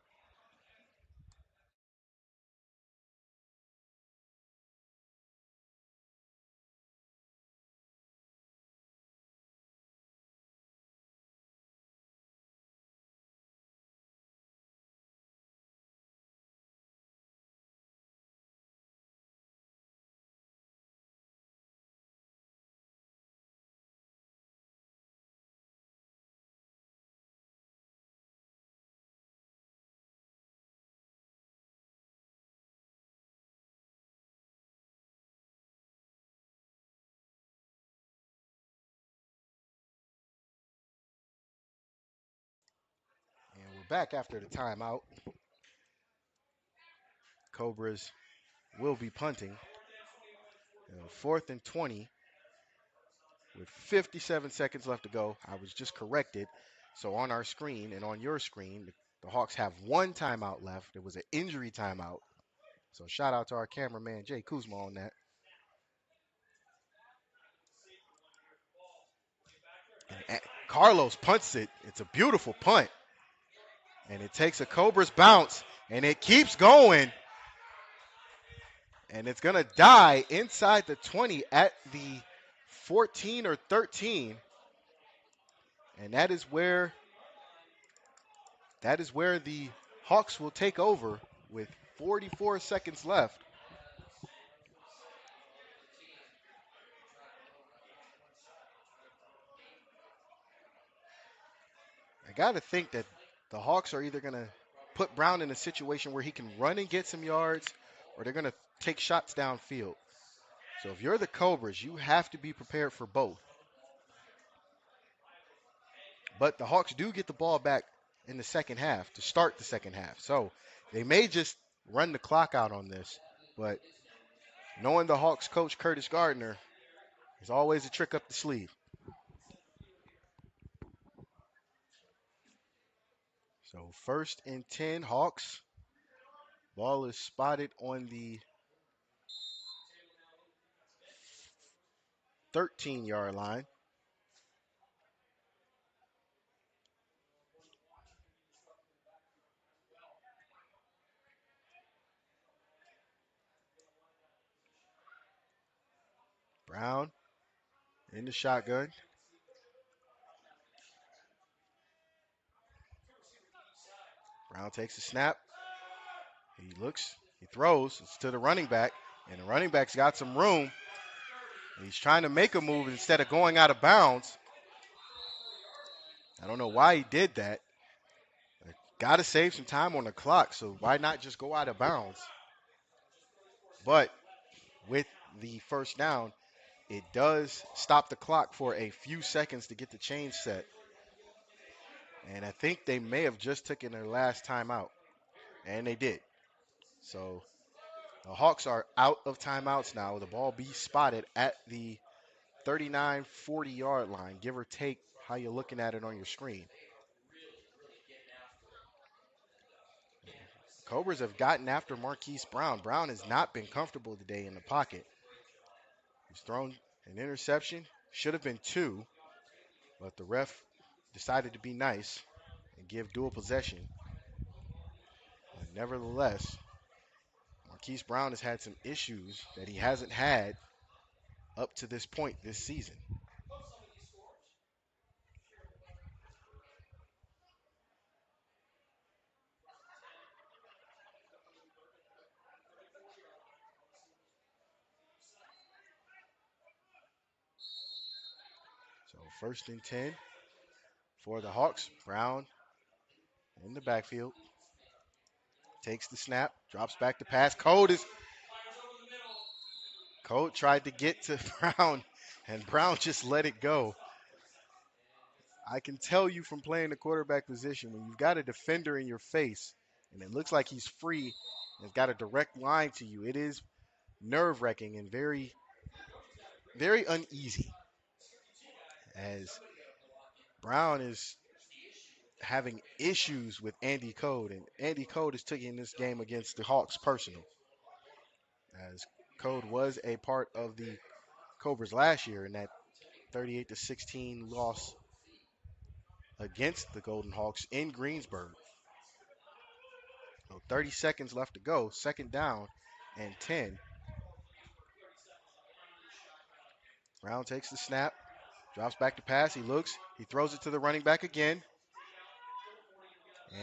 back after the timeout. Cobras will be punting. 4th and 20 with 57 seconds left to go. I was just corrected. So on our screen and on your screen, the Hawks have one timeout left. It was an injury timeout. So shout out to our cameraman, Jay Kuzma, on that. And Carlos punts it. It's a beautiful punt. And it takes a Cobras bounce, and it keeps going. And it's going to die inside the 20 at the 14 or 13. And that is where the Hawks will take over with 44 seconds left. I got to think that the Hawks are either going to put Brown in a situation where he can run and get some yards, or they're going to take shots downfield. So if you're the Cobras, you have to be prepared for both. But the Hawks do get the ball back in the second half to start the second half. So they may just run the clock out on this. But knowing the Hawks coach Curtis Gardner, there's always a trick up the sleeve. So 1st and 10 Hawks. Ball is spotted on the 13-yard line. Brown in the shotgun. Brown takes a snap. He looks, he throws. It's to the running back, and the running back's got some room. He's trying to make a move instead of going out of bounds. I don't know why he did that. Got to save some time on the clock, so why not just go out of bounds? But with the first down, it does stop the clock for a few seconds to get the change set. And I think they may have just taken their last timeout, and they did. So the Hawks are out of timeouts now. The ball be spotted at the 39, 40-yard line, give or take how you're looking at it on your screen. Cobras have gotten after Marquise Brown. Brown has not been comfortable today in the pocket. He's thrown an interception. Should have been 2, but the ref decided to be nice and give dual possession. But nevertheless, Marquise Brown has had some issues that he hasn't had up to this point this season. So 1st and 10 for the Hawks. Brown in the backfield. Takes the snap, drops back to pass. Code tried to get to Brown, and Brown just let it go. I can tell you from playing the quarterback position, when you've got a defender in your face and it looks like he's free and has got a direct line to you, it is nerve-wracking and very, very uneasy, as Brown is having issues with Andy Code, and Andy Code is taking this game against the Hawks personal, as Code was a part of the Cobras last year in that 38-16 loss against the Golden Hawks in Greensburg. So 30 seconds left to go, 2nd down and 10. Brown takes the snap, drops back to pass. He looks, he throws it to the running back again.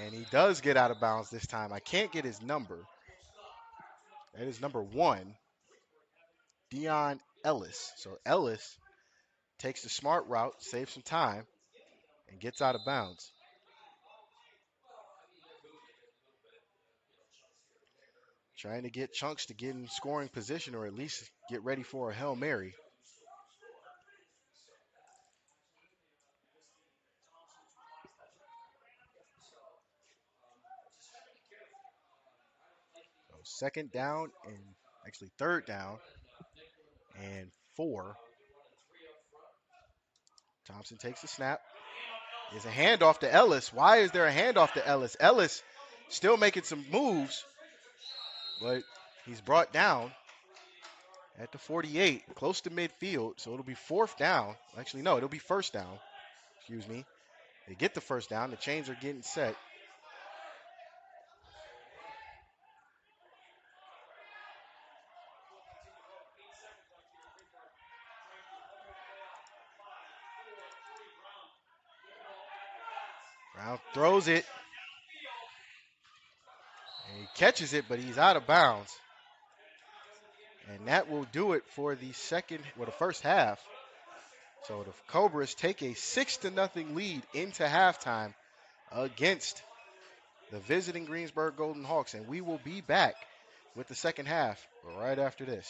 And he does get out of bounds this time. I can't get his number. That is number 1, Dion Ellis. So Ellis takes the smart route, saves some time, and gets out of bounds. Trying to get Chunks to get in scoring position, or at least get ready for a Hail Mary. second down and actually third down and 4. Thompson takes the snap. There's a handoff to Ellis. Why is there a handoff to Ellis? Ellis still making some moves, but he's brought down at the 48, close to midfield. So it'll be fourth down. Actually, no, it'll be first down. Excuse me. They get the first down. The chains are getting set. Brown throws it. And he catches it, but he's out of bounds. And that will do it for the the first half. So the Cobras take a 6-0 lead into halftime against the visiting Greensburg Golden Hawks. And we will be back with the second half right after this.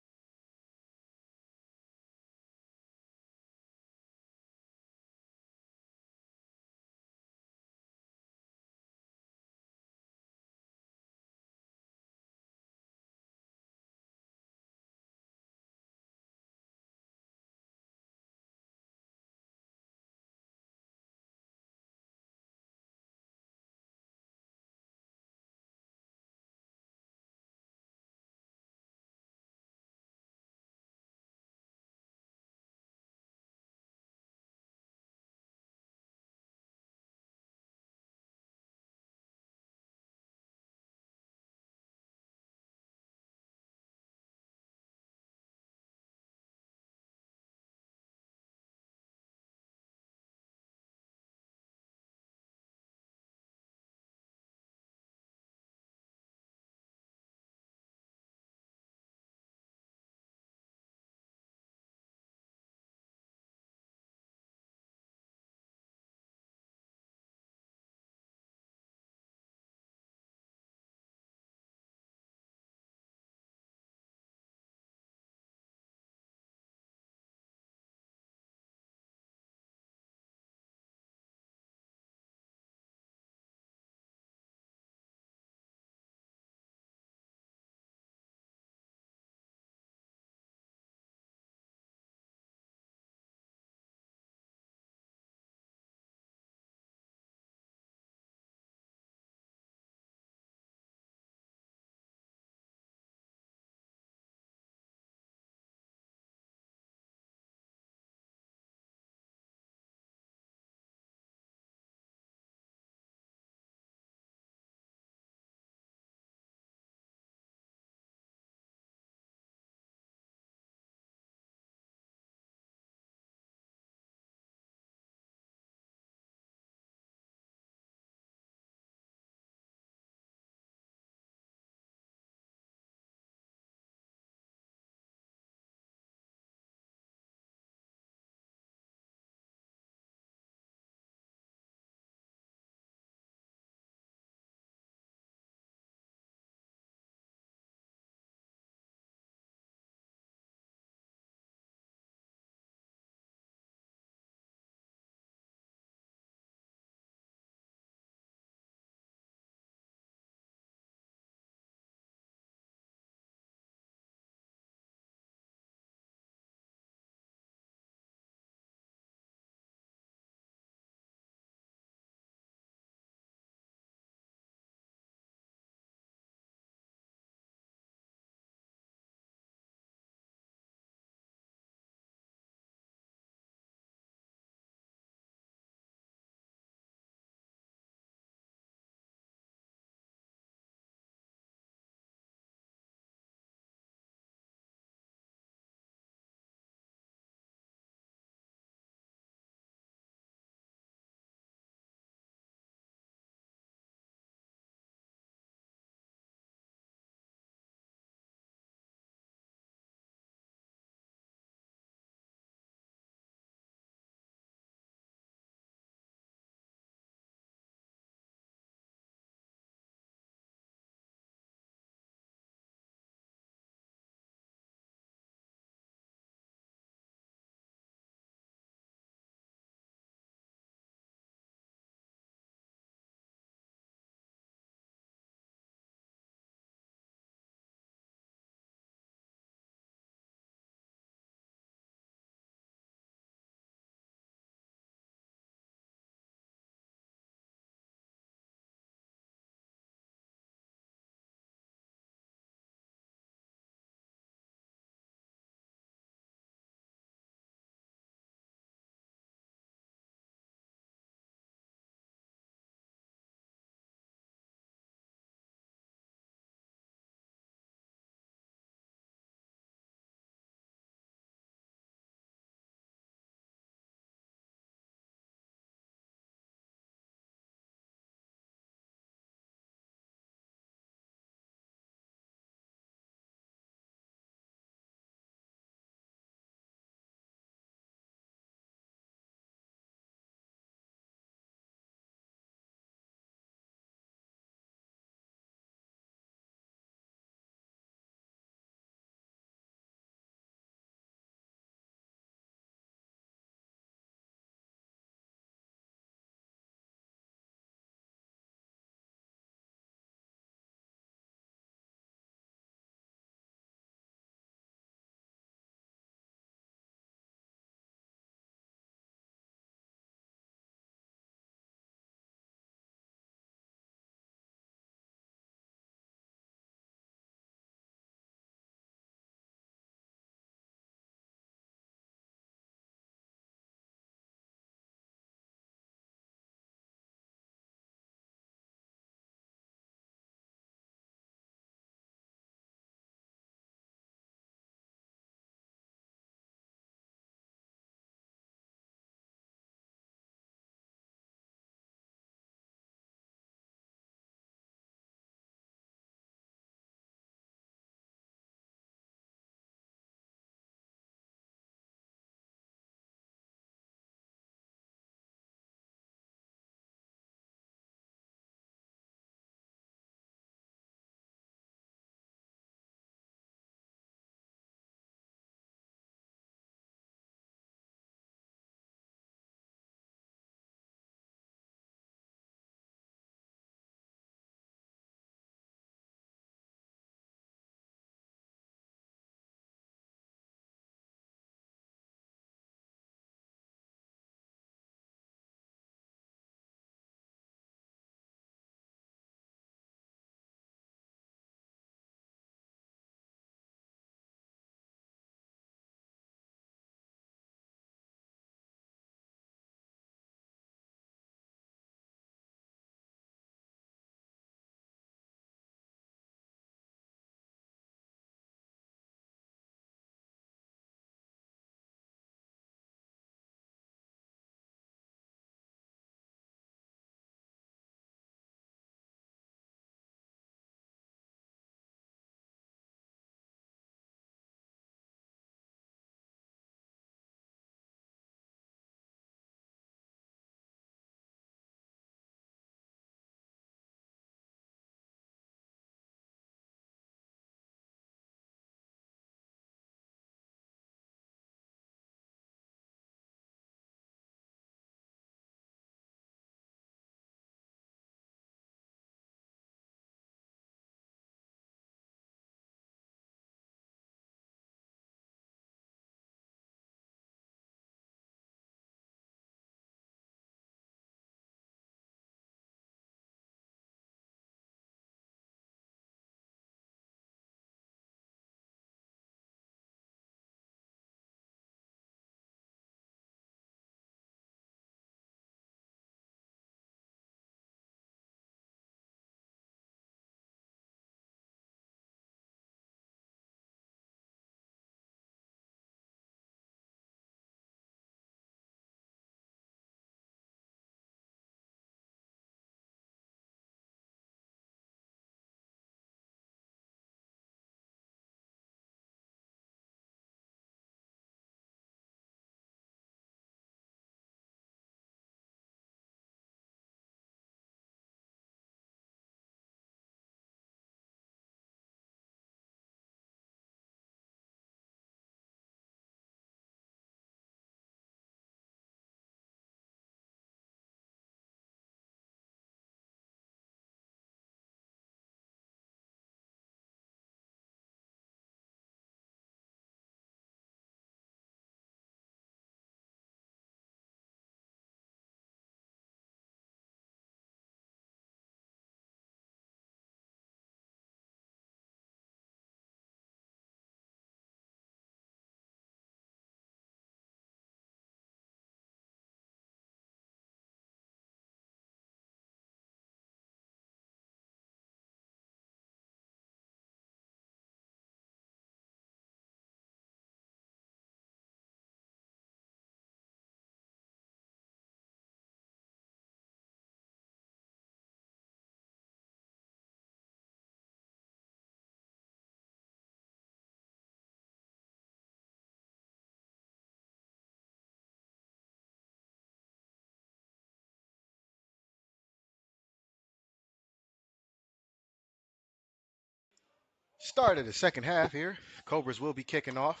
Start of the second half here. Cobras will be kicking off.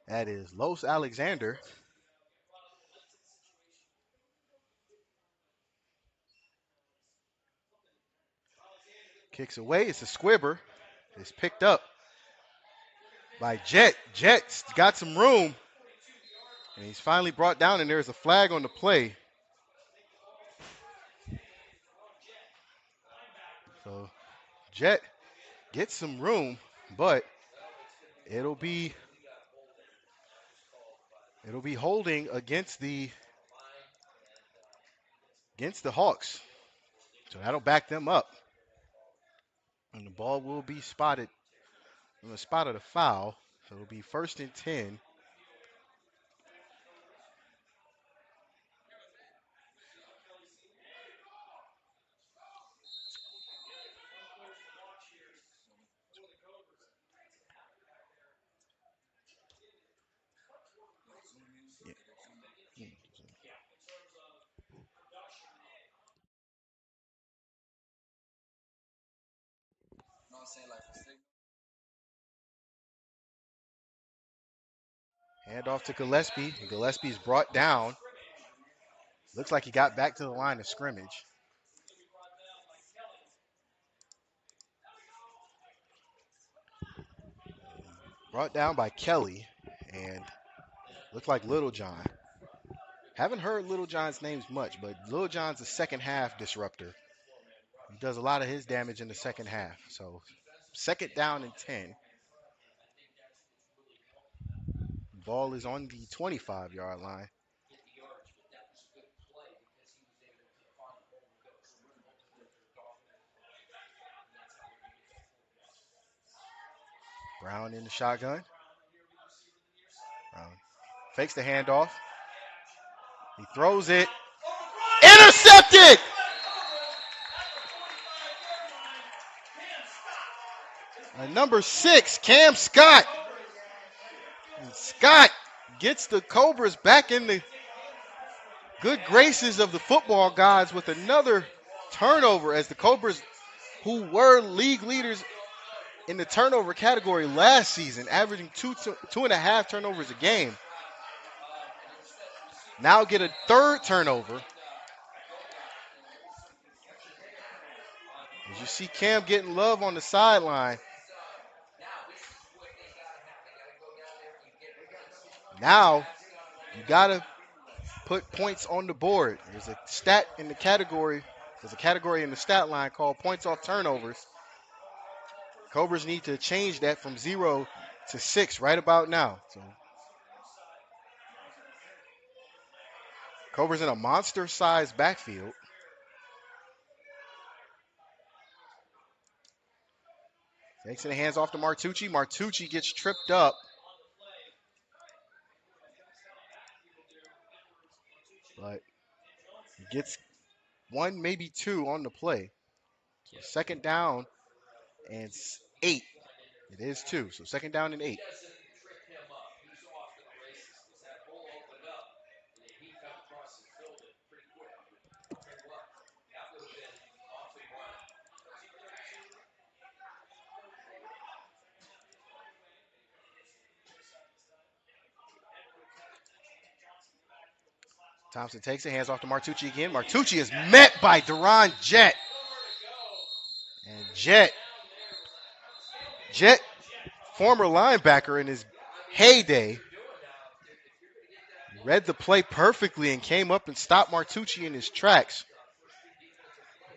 That is Los Alexander. Kicks away. It's a squibber. It's picked up by Jet. Jet's got some room. And he's finally brought down, and there's a flag on the play. So Jet gets some room, but it'll be holding against the Hawks. So that'll back them up. And the ball will be spotted on the spot of the foul. So it'll be 1st and 10. Hand off to Gillespie. Gillespie's brought down. Looks like he got back to the line of scrimmage. Brought down by Kelly, and looked like Little John. Haven't heard Little John's names much, but Little John's a second half disruptor. He does a lot of his damage in the second half. So 2nd down and 10. Ball is on the 25-yard line. Brown in the shotgun. Brown fakes the handoff. He throws it. Intercepted! Number 6, Cam Scott. And Scott gets the Cobras back in the good graces of the football gods with another turnover, as the Cobras, who were league leaders in the turnover category last season, averaging two and a half turnovers a game, now get a 3rd turnover. As you see Cam getting love on the sideline. Now you got to put points on the board. There's a stat in the category. There's a category in the stat line called points off turnovers. Cobras need to change that from 0 to 6 right about now. So Cobras in a monster-sized backfield. Takes the hands off to Martucci. Martucci gets tripped up. But he gets 1, maybe 2 on the play. So 2nd down and 8. It is 2. So 2nd down and 8. Thompson takes it, hands off to Martucci again. Martucci is met by Duran Jet. And Jet, former linebacker in his heyday, read the play perfectly and came up and stopped Martucci in his tracks.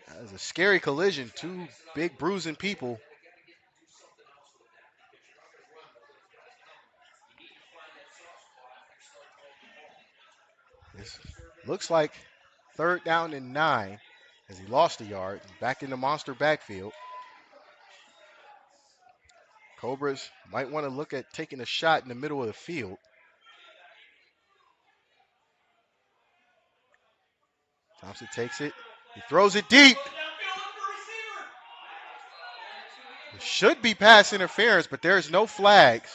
That was a scary collision. 2 big bruising people. This looks like 3rd down and 9 as he lost a yard. Back in the monster backfield. Cobras might want to look at taking a shot in the middle of the field. Thompson takes it. He throws it deep. It should be pass interference, but there's no flags.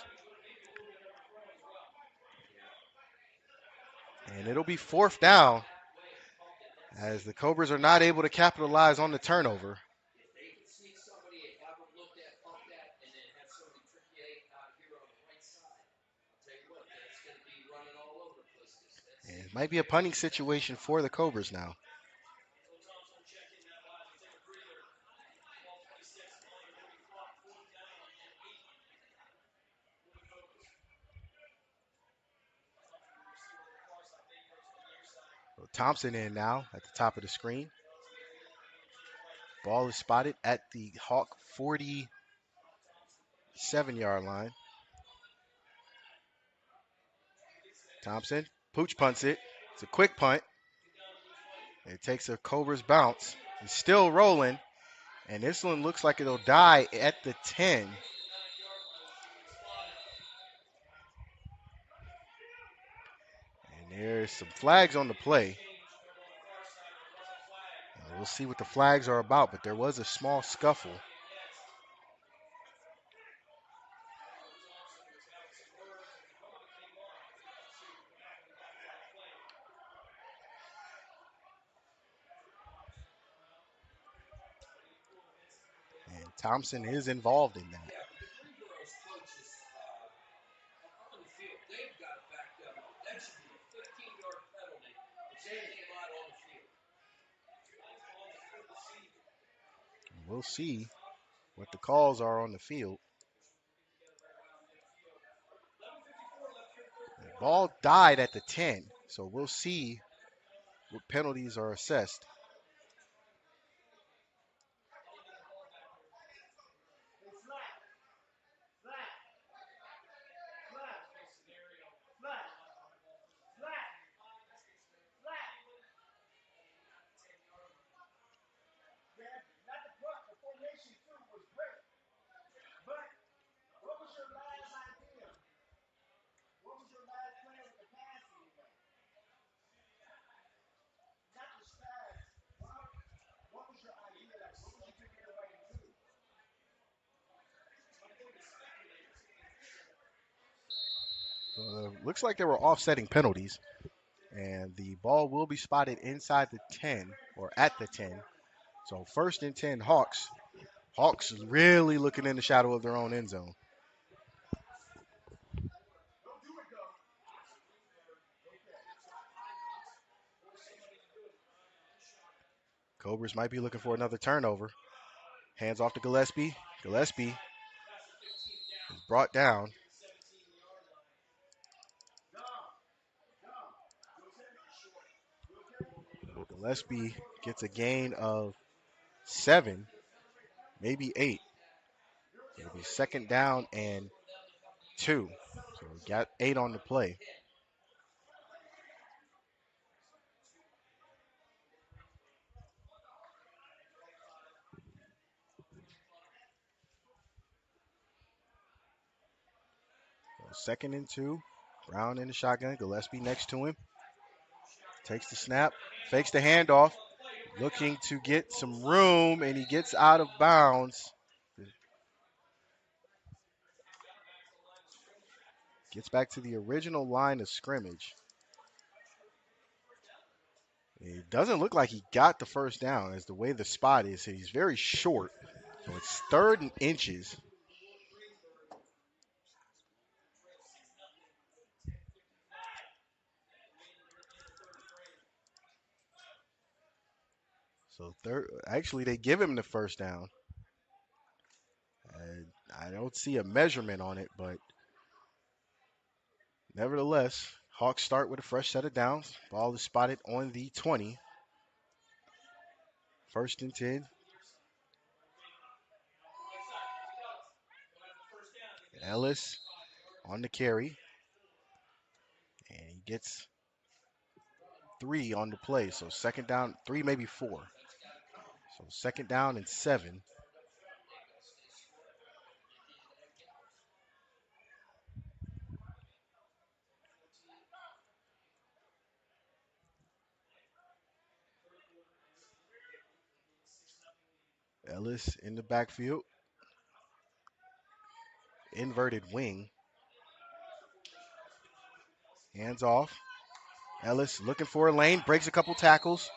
And it'll be 4th down as the Cobras are not able to capitalize on the turnover. And it might be a punting situation for the Cobras now. So Thompson in now at the top of the screen. Ball is spotted at the Hawk 47-yard line. Thompson, pooch punts it. It's a quick punt. It takes a Cobra's bounce. It's still rolling, and this one looks like it'll die at the 10. And there's some flags on the play. We'll see what the flags are about, but there was a small scuffle. And Thompson is involved in that. We'll see what the calls are on the field. The ball died at the 10, so we'll see what penalties are assessed. Looks like there were offsetting penalties, and the ball will be spotted inside the 10 or at the 10. So first and 10 Hawks. Hawks really looking in the shadow of their own end zone. Cobras might be looking for another turnover. Hands off to Gillespie. Gillespie is brought down. Gillespie gets a gain of 7, maybe 8. It'll be second down and 2. So we got 8 on the play. So second and 2. Brown in the shotgun. Gillespie next to him. Takes the snap. Fakes the handoff. Looking to get some room, and he gets out of bounds. Gets back to the original line of scrimmage. It doesn't look like he got the first down as the way the spot is. He's very short. So it's third and inches. So actually they give him the first down. I don't see a measurement on it, but nevertheless, Hawks start with a fresh set of downs. Ball is spotted on the 20. First and 10. Ellis on the carry. And he gets 3 on the play. So second down, 3, maybe 4. So second down and 7. Ellis in the backfield. Inverted wing. Hands off. Ellis looking for a lane. Breaks a couple tackles.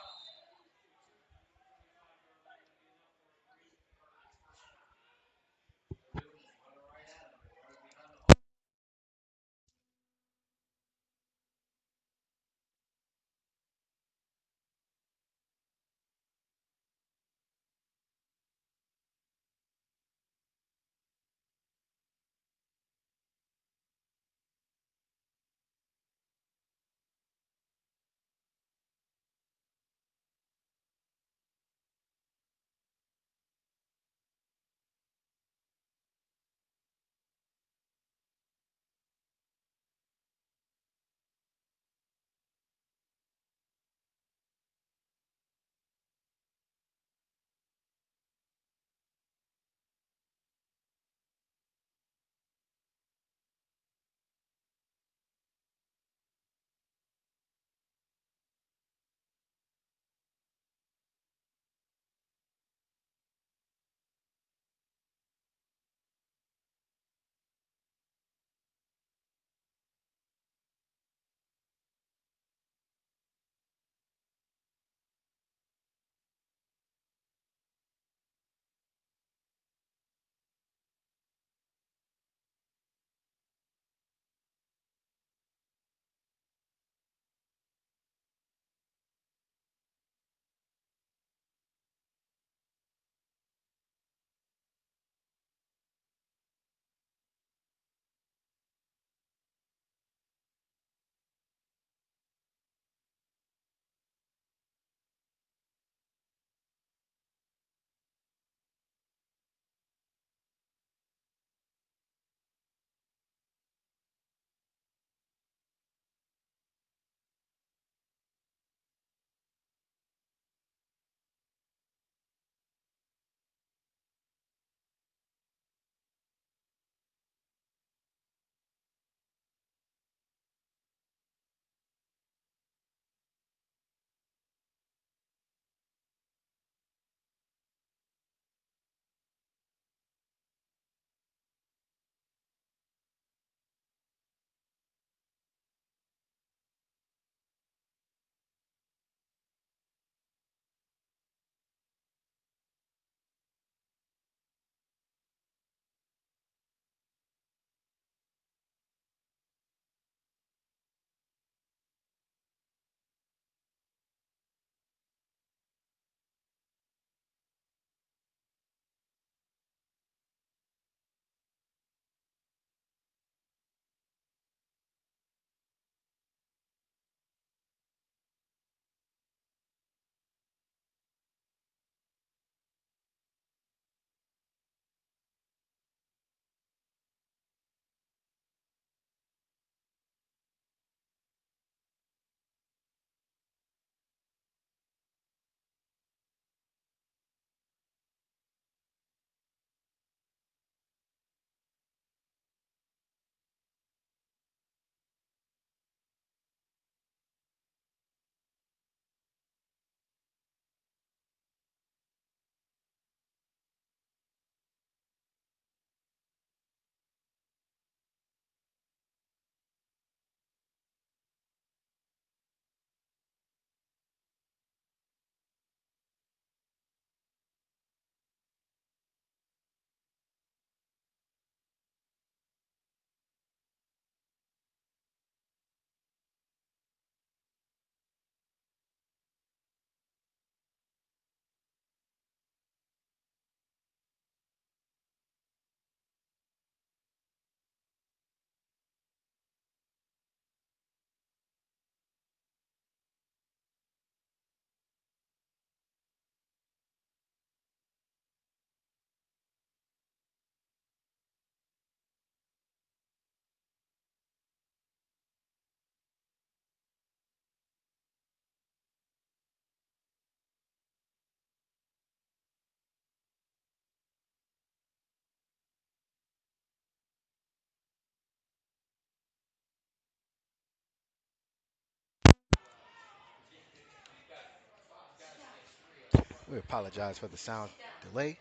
We apologize for the sound delay.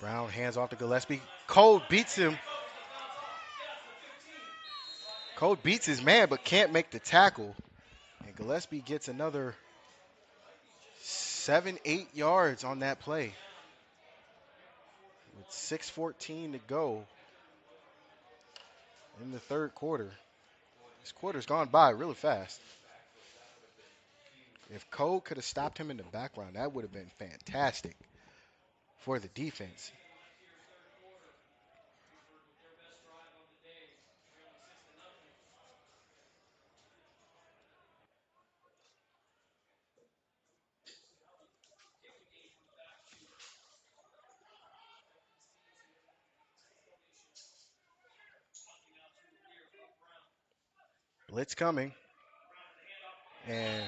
Brown hands off to Gillespie. Cole beats him. Cole beats his man but can't make the tackle. And Gillespie gets another 7, 8 yards on that play. With 6:14 to go in the third quarter. This quarter's gone by really fast. If Cole could have stopped him in the background, that would have been fantastic for the defense. Blitz coming. And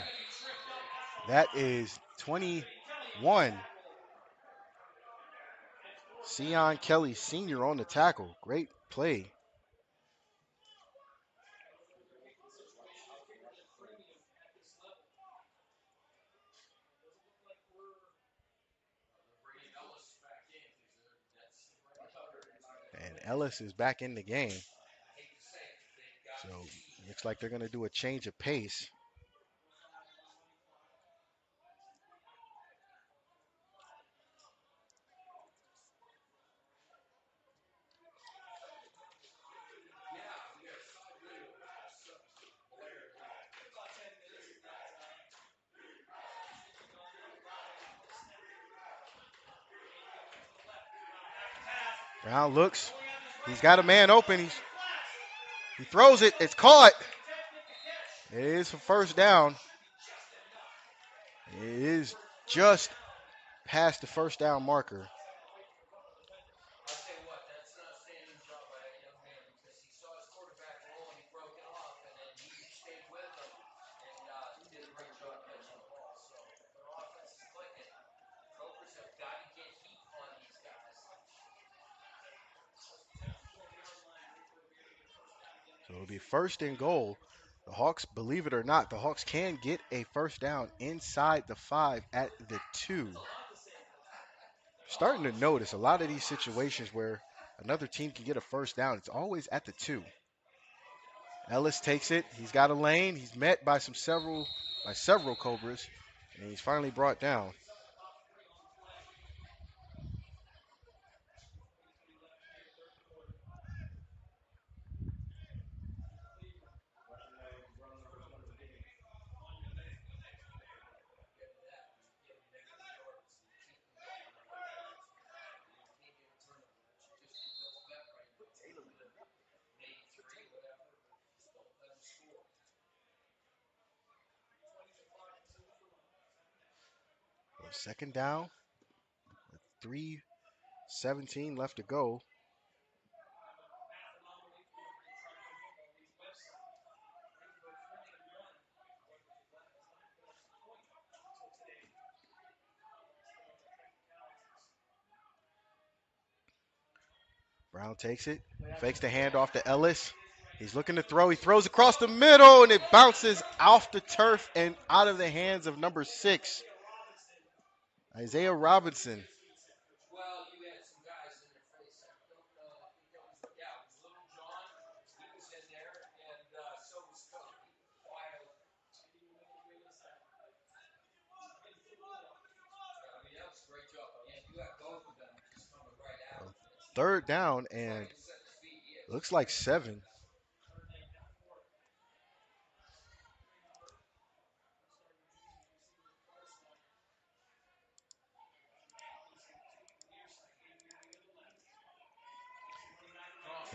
that is 21. Sion Kelly Sr. on the tackle. Great play. And Ellis is back in the game. So looks like they're going to do a change of pace. Brown looks. He's got a man open. He throws it. It's caught. It is a first down. It is just past the first down marker. So it'll be first and goal. The Hawks, believe it or not, the Hawks can get a first down inside the 5 at the 2. Starting to notice a lot of these situations where another team can get a first down, it's always at the 2. Ellis takes it. He's got a lane. He's met by several Cobras, and he's finally brought down. Second down, 3:17 left to go. Brown takes it, fakes the handoff to Ellis. He's looking to throw. He throws across the middle, and it bounces off the turf and out of the hands of number 6, Isaiah Robinson. Third down, and looks like 7.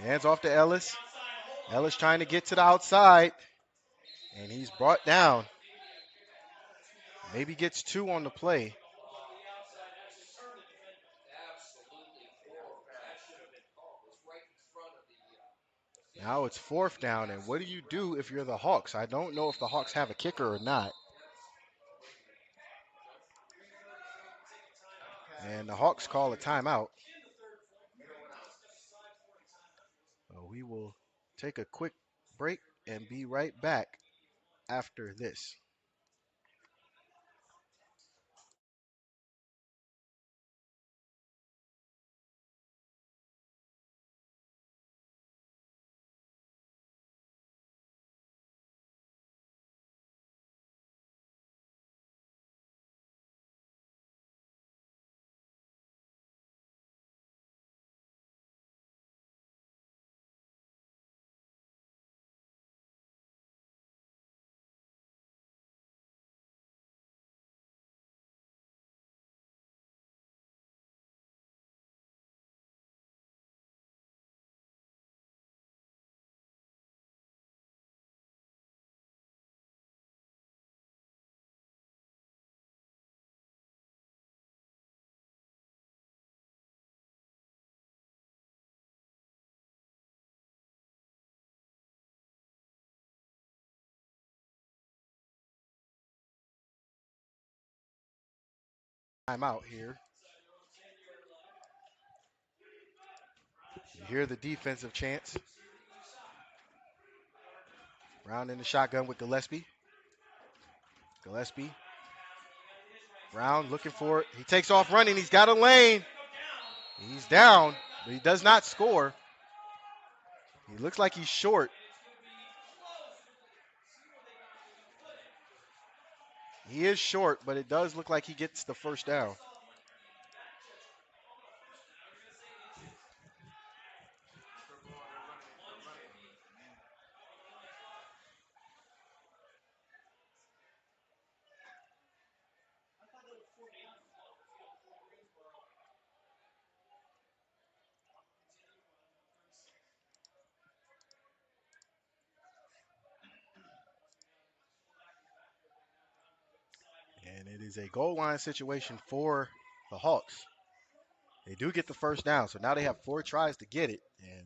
Hands off to Ellis. Ellis trying to get to the outside, and he's brought down. Maybe gets 2 on the play. Now it's fourth down, and what do you do if you're the Hawks? I don't know if the Hawks have a kicker or not. And the Hawks call a timeout. we will take a quick break and be right back after this. I'm out here. You hear the defensive chants. Brown in the shotgun with Gillespie. Gillespie. Brown looking for it. He takes off running. He's got a lane. He's down, but he does not score. He looks like he's short. He is short, but it does look like he gets the first down. And it is a goal line situation for the Hawks. They do get the first down, so now they have 4 tries to get it. And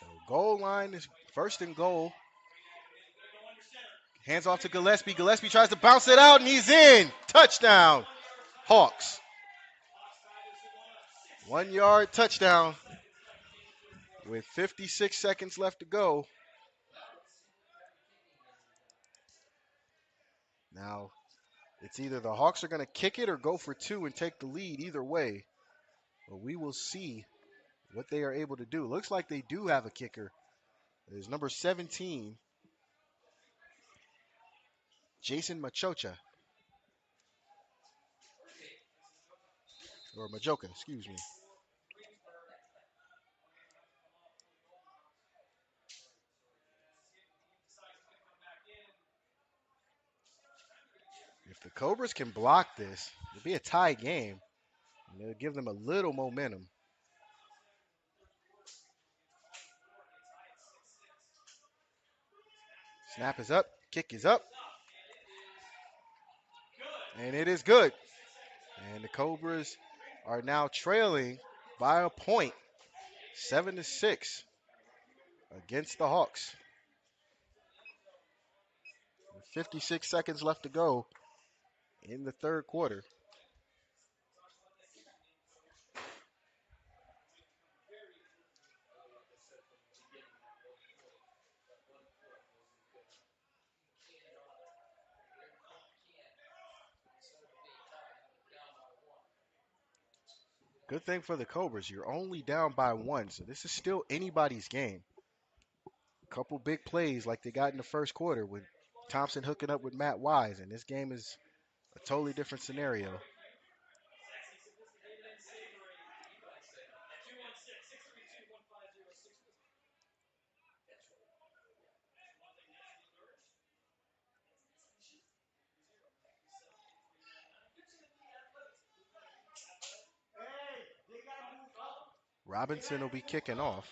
so goal line is first and goal. Hands off to Gillespie. Gillespie tries to bounce it out, and he's in. Touchdown, Hawks. 1 yard touchdown with 56 seconds left to go. Now, it's either the Hawks are going to kick it or go for 2 and take the lead. Either way, but we will see what they are able to do. Looks like they do have a kicker. There's number 17, Jason Machocha, or Majoka, excuse me. If the Cobras can block this, it'll be a tie game. And it'll give them a little momentum. Snap is up, kick is up, and it is good. And the Cobras are now trailing by a point, 7-6 against the Hawks. With 56 seconds left to go in the third quarter. Good thing for the Cobras, you're only down by 1, so this is still anybody's game. A couple big plays like they got in the first quarter with Thompson hooking up with Matt Wise, and this game is a totally different scenario. Robinson will be kicking off.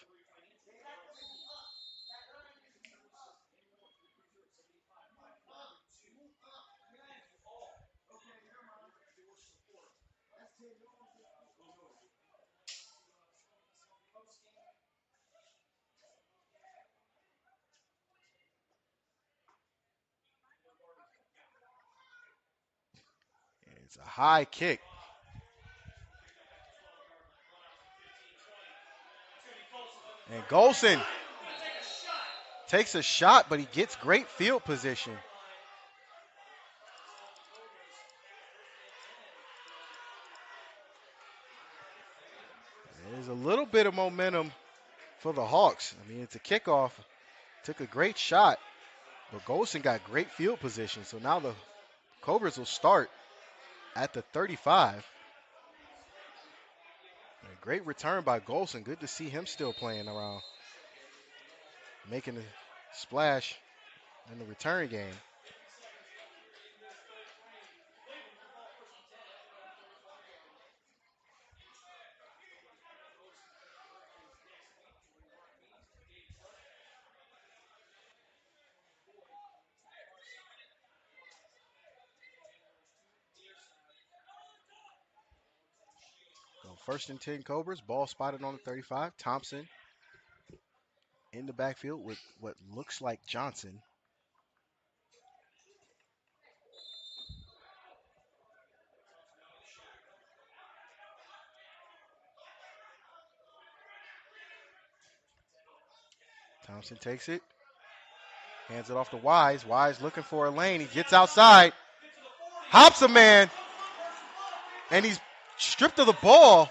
It's a high kick. And Golson takes a shot, but he gets great field position. There's a little bit of momentum for the Hawks. I mean, it's a kickoff. Took a great shot, but Golson got great field position. So now the Cobras will start at the 35. A great return by Golson. Good to see him still playing around, making a splash in the return game. So first and 10 Cobras, ball spotted on the 35. Thompson in the backfield with what looks like Johnson. Thompson takes it, hands it off to Wise. Wise looking for a lane. He gets outside, hops a man, and he's stripped of the ball.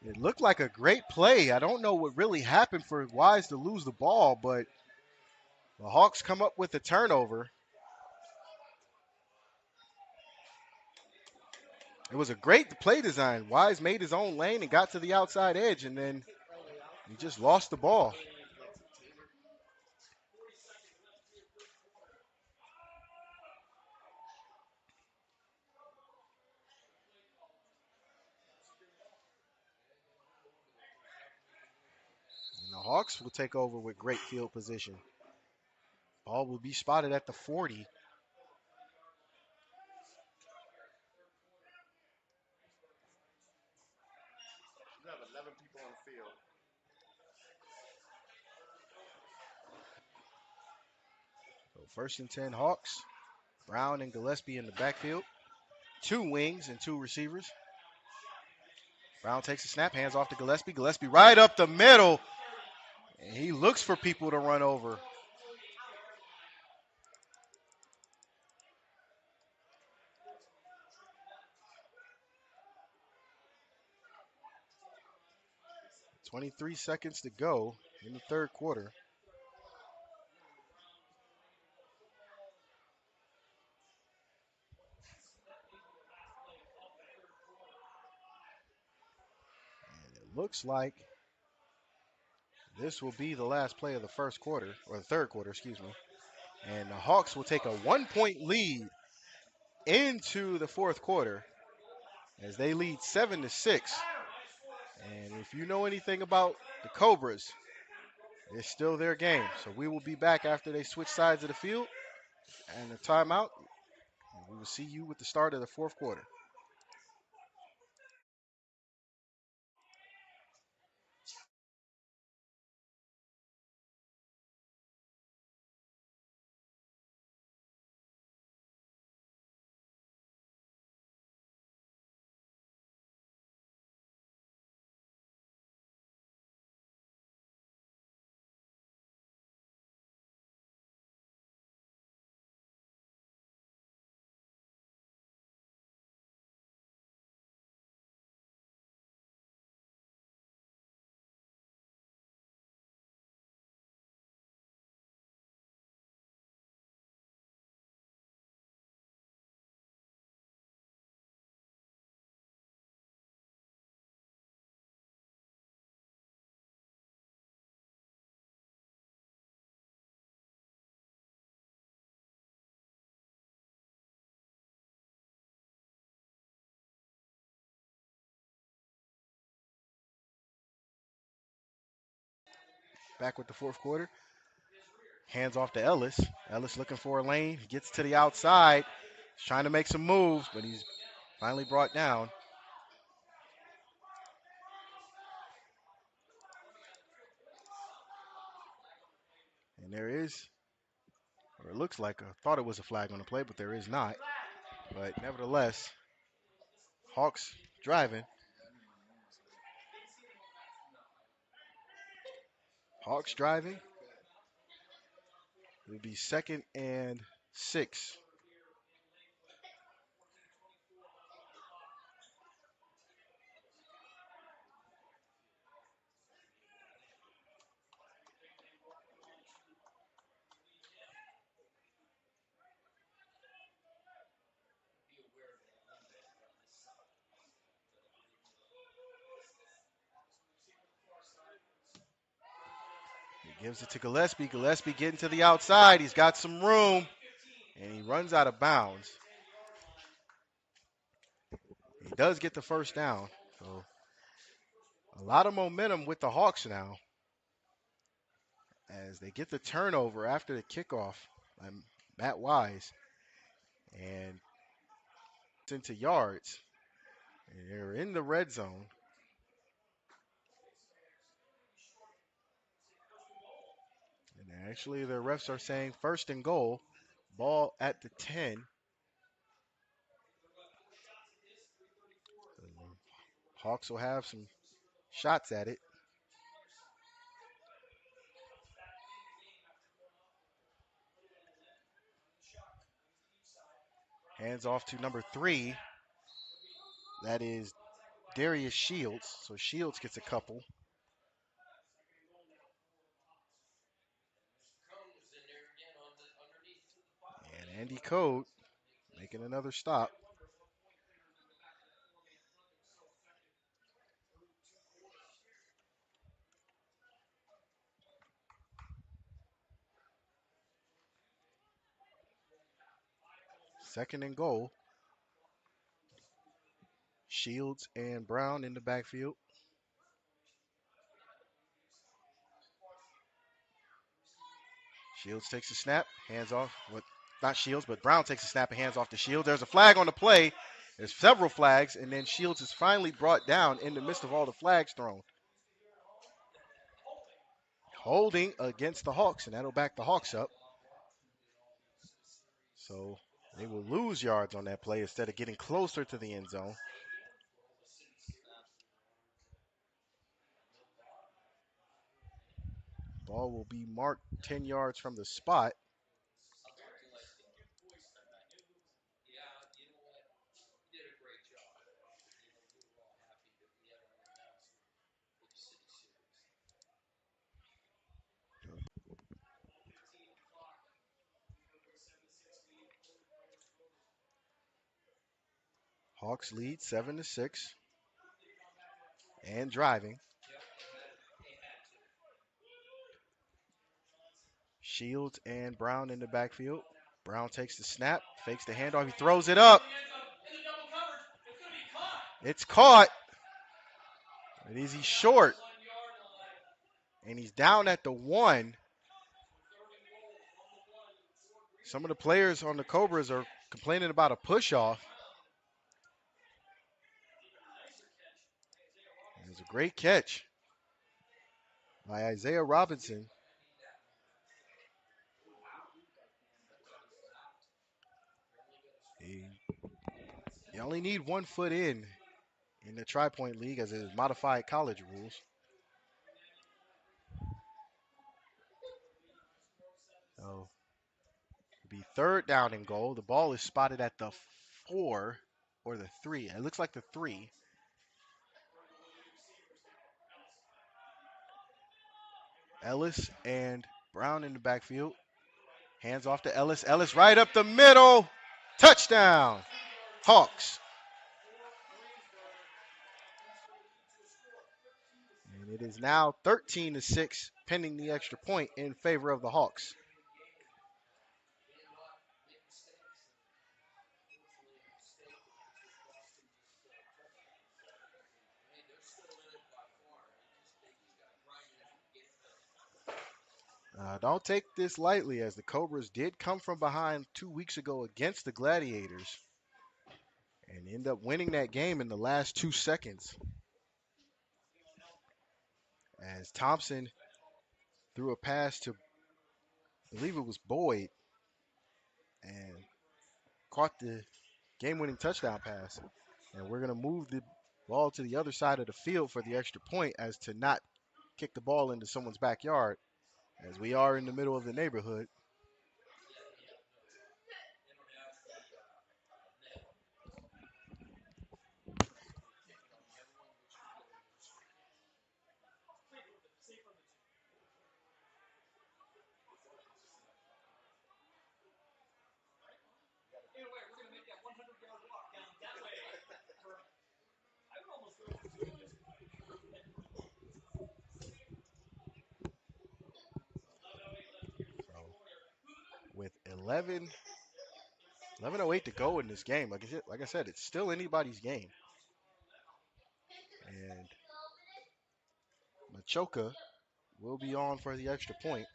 It looked like a great play. I don't know what really happened for Wise to lose the ball, but the Hawks come up with a turnover. It was a great play design. Wise made his own lane and got to the outside edge, and then he just lost the ball. And the Hawks will take over with great field position. Ball will be spotted at the 40. So first and 10 Hawks. Brown and Gillespie in the backfield. Two wings and two receivers. Brown takes a snap, hands off to Gillespie. Gillespie right up the middle. And he looks for people to run over. .23 seconds to go in the third quarter. And it looks like this will be the last play of the first quarter, or the third quarter, excuse me. And the Hawks will take a 1-point lead into the fourth quarter as they lead 7-6. And if you know anything about the Cobras, it's still their game. So we will be back after they switch sides of the field and the timeout. We will see you with the start of the fourth quarter. Back with the fourth quarter. Hands off to Ellis. Ellis looking for a lane. He gets to the outside. He's trying to make some moves, but he's finally brought down. And there is, or it looks like, I thought it was a flag on the play, but there is not. But nevertheless, Hawks driving. Hawks driving. It would be 2nd and 6. He gives it to Gillespie. Gillespie getting to the outside. He's got some room, and he runs out of bounds. He does get the first down. So a lot of momentum with the Hawks now as they get the turnover after the kickoff by Matt Wise and it's into yards. And they're in the red zone. And actually, the refs are saying 1st and goal, ball at the 10. The Hawks will have some shots at it. Hands off to number 3. That is Darius Shields. So Shields gets a couple. And Andy Code making another stop. Second and goal. Shields and Brown in the backfield. Shields takes a snap, hands off. Not Shields, but Brown takes a snap and hands off to Shields. There's a flag on the play. There's several flags, and then Shields is finally brought down in the midst of all the flags thrown. Holding against the Hawks, and that'll back the Hawks up. So they will lose yards on that play instead of getting closer to the end zone. Ball will be marked 10 yards from the spot. Hawks lead 7-6 and driving. Shields and Brown in the backfield. Brown takes the snap, fakes the handoff, he throws it up. It's caught. But is he short? And he's down at the 1. Some of the players on the Cobras are complaining about a push-off. It was a great catch by Isaiah Robinson. You only need 1 foot in the Tri-Point League as it is modified college rules. So it'll be 3rd down and goal. The ball is spotted at the 4 or the 3. It looks like the 3. Ellis and Brown in the backfield. Hands off to Ellis. Ellis right up the middle. Touchdown, Hawks. And it is now 13-6, pending the extra point in favor of the Hawks. Don't take this lightly, as the Cobras did come from behind 2 weeks ago against the Gladiators and end up winning that game in the last 2 seconds. As Thompson threw a pass to I believe it was Boyd, and caught the game-winning touchdown pass. And we're going to move the ball to the other side of the field for the extra point as to not kick the ball into someone's backyard, as we are in the middle of the neighborhood. So with 11:08 to go in this game, like I said, it's still anybody's game. And Machoka will be on for the extra point.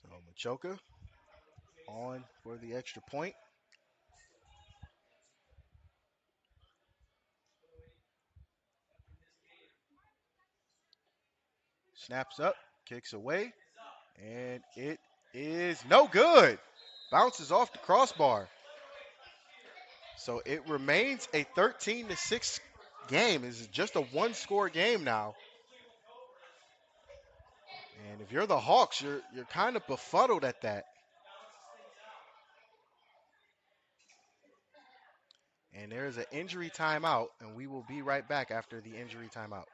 So Machoka on for the extra point. Snaps up, kicks away, and it is no good. Bounces off the crossbar. So it remains a 13-6 game. This is just a one-score game now. And if you're the Hawks, you're kind of befuddled at that. And there is an injury timeout, and we will be right back after the injury timeout.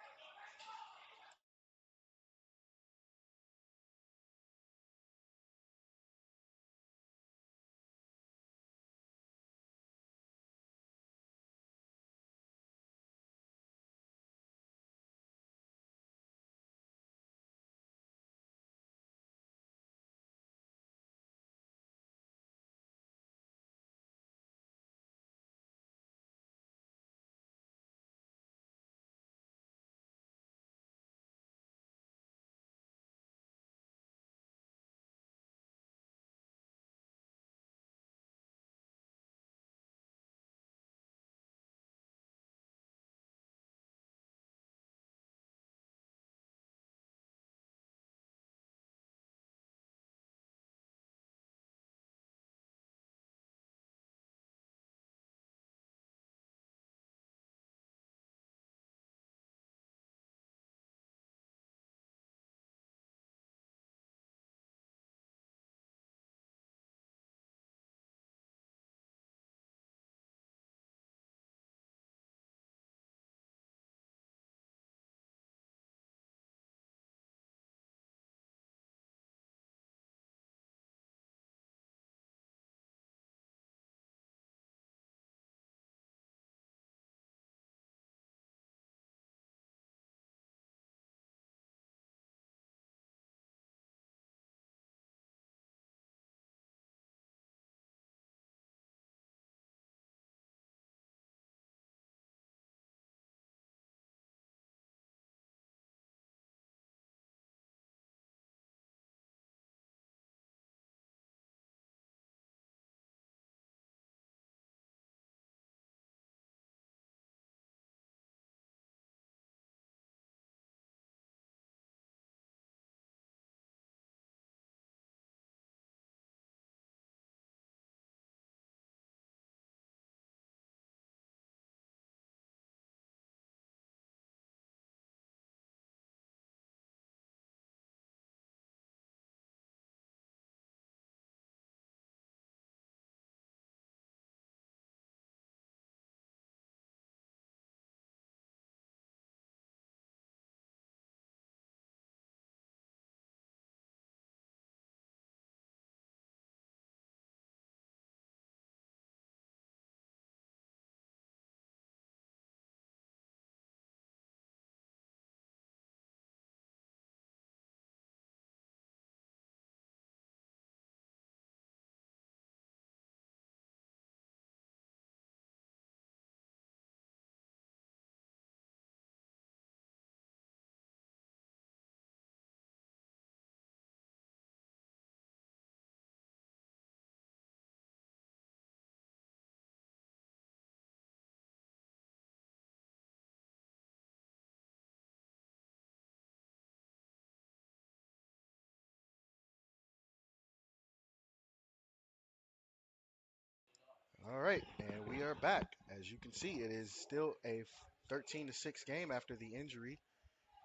All right, and we are back. As you can see, it is still a 13-6 game after the injury.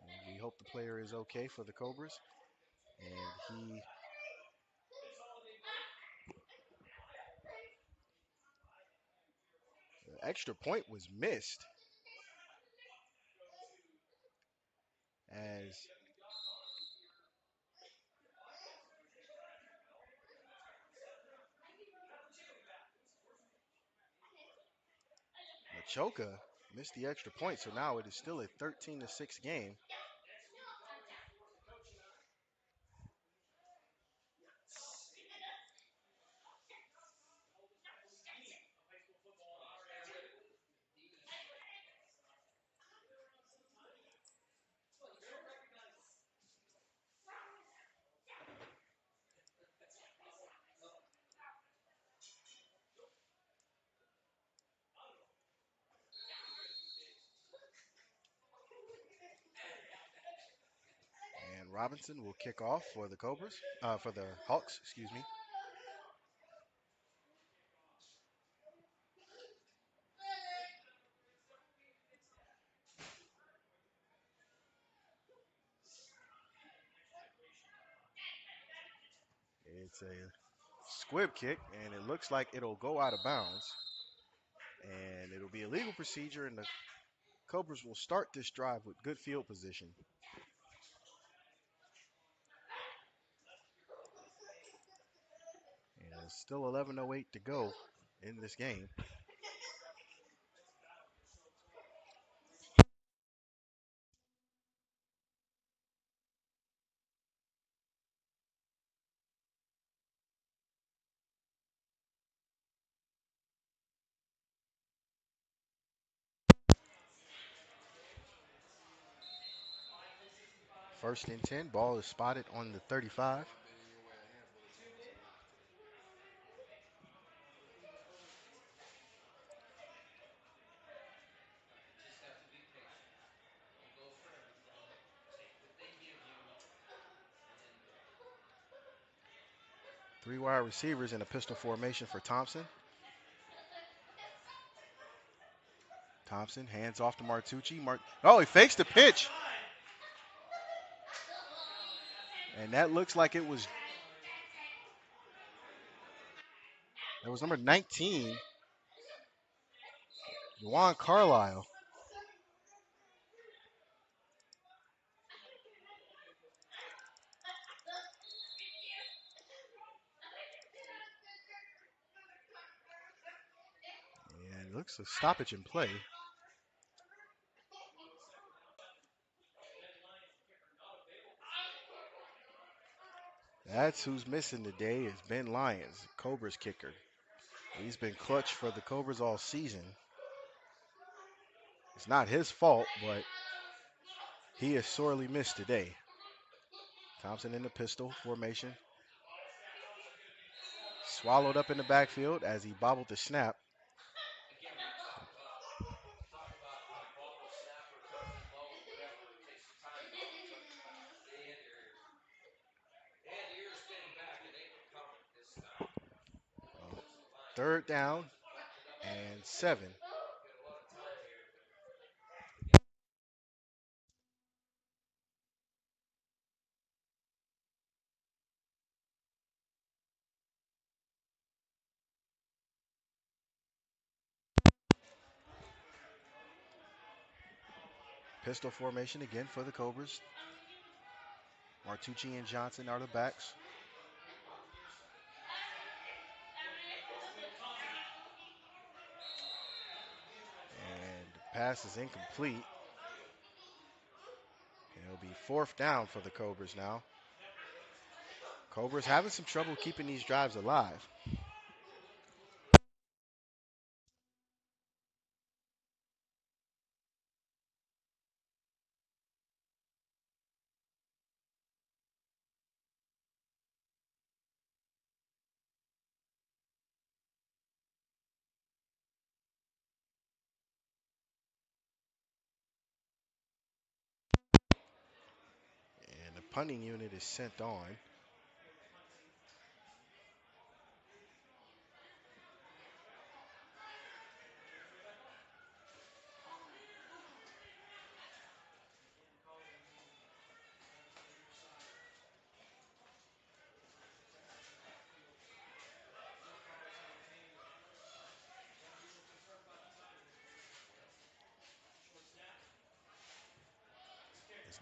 And we hope the player is okay for the Cobras. And the extra point was missed as Machoka missed the extra point. So now it is still a 13-6 game. And Robinson will kick off for the Cobras, for the Hawks, excuse me. It's a squib kick, and it looks like it'll go out of bounds. And it'll be a legal procedure, and the Cobras will start this drive with good field position. And it's still 11:08 to go in this game. First and 10, ball is spotted on the 35. Three wide receivers in a pistol formation for Thompson. Thompson hands off to Martucci. Oh, he fakes the pitch. And that looks like that was number 19, Juan Carlisle. And it looks a stoppage in play. That's who's missing today is Ben Lyons, Cobras kicker. He's been clutch for the Cobras all season. It's not his fault, but he is sorely missed today. Thompson in the pistol formation. Swallowed up in the backfield as he bobbled the snap. Third down and 7. Pistol formation again for the Cobras. Martucci and Johnson are the backs. And the pass is incomplete. And it'll be fourth down for the Cobras now. Cobras having some trouble keeping these drives alive. And the punting unit is sent on.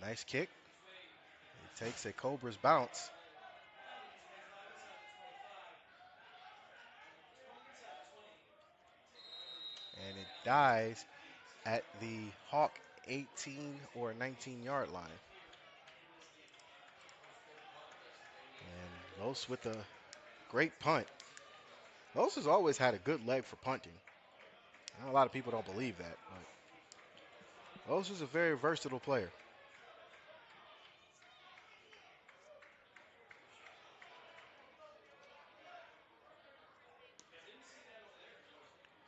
Nice kick. It takes a Cobras bounce. And it dies at the Hawk 18 or 19-yard line. And Los with a great punt. Los has always had a good leg for punting. I know a lot of people don't believe that, but Los is a very versatile player.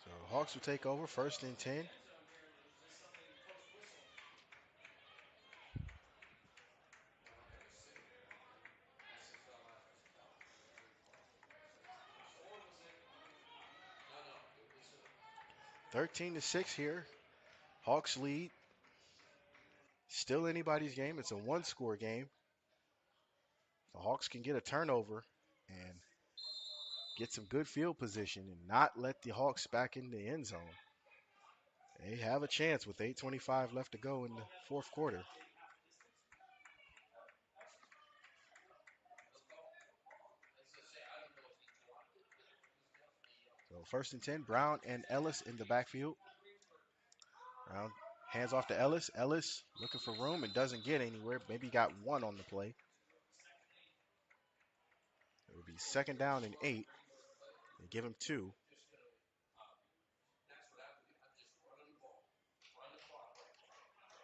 So Hawks will take over 1st and 10. 13-6 here. Hawks lead. Still anybody's game. It's a one-score game. The Hawks can get a turnover and get some good field position and not let the Hawks back in the end zone. They have a chance with 8:25 left to go in the fourth quarter. So 1st and 10, Brown and Ellis in the backfield. Brown hands off to Ellis. Ellis looking for room and doesn't get anywhere. Maybe got one on the play. It would be 2nd down and 8. They give him 2.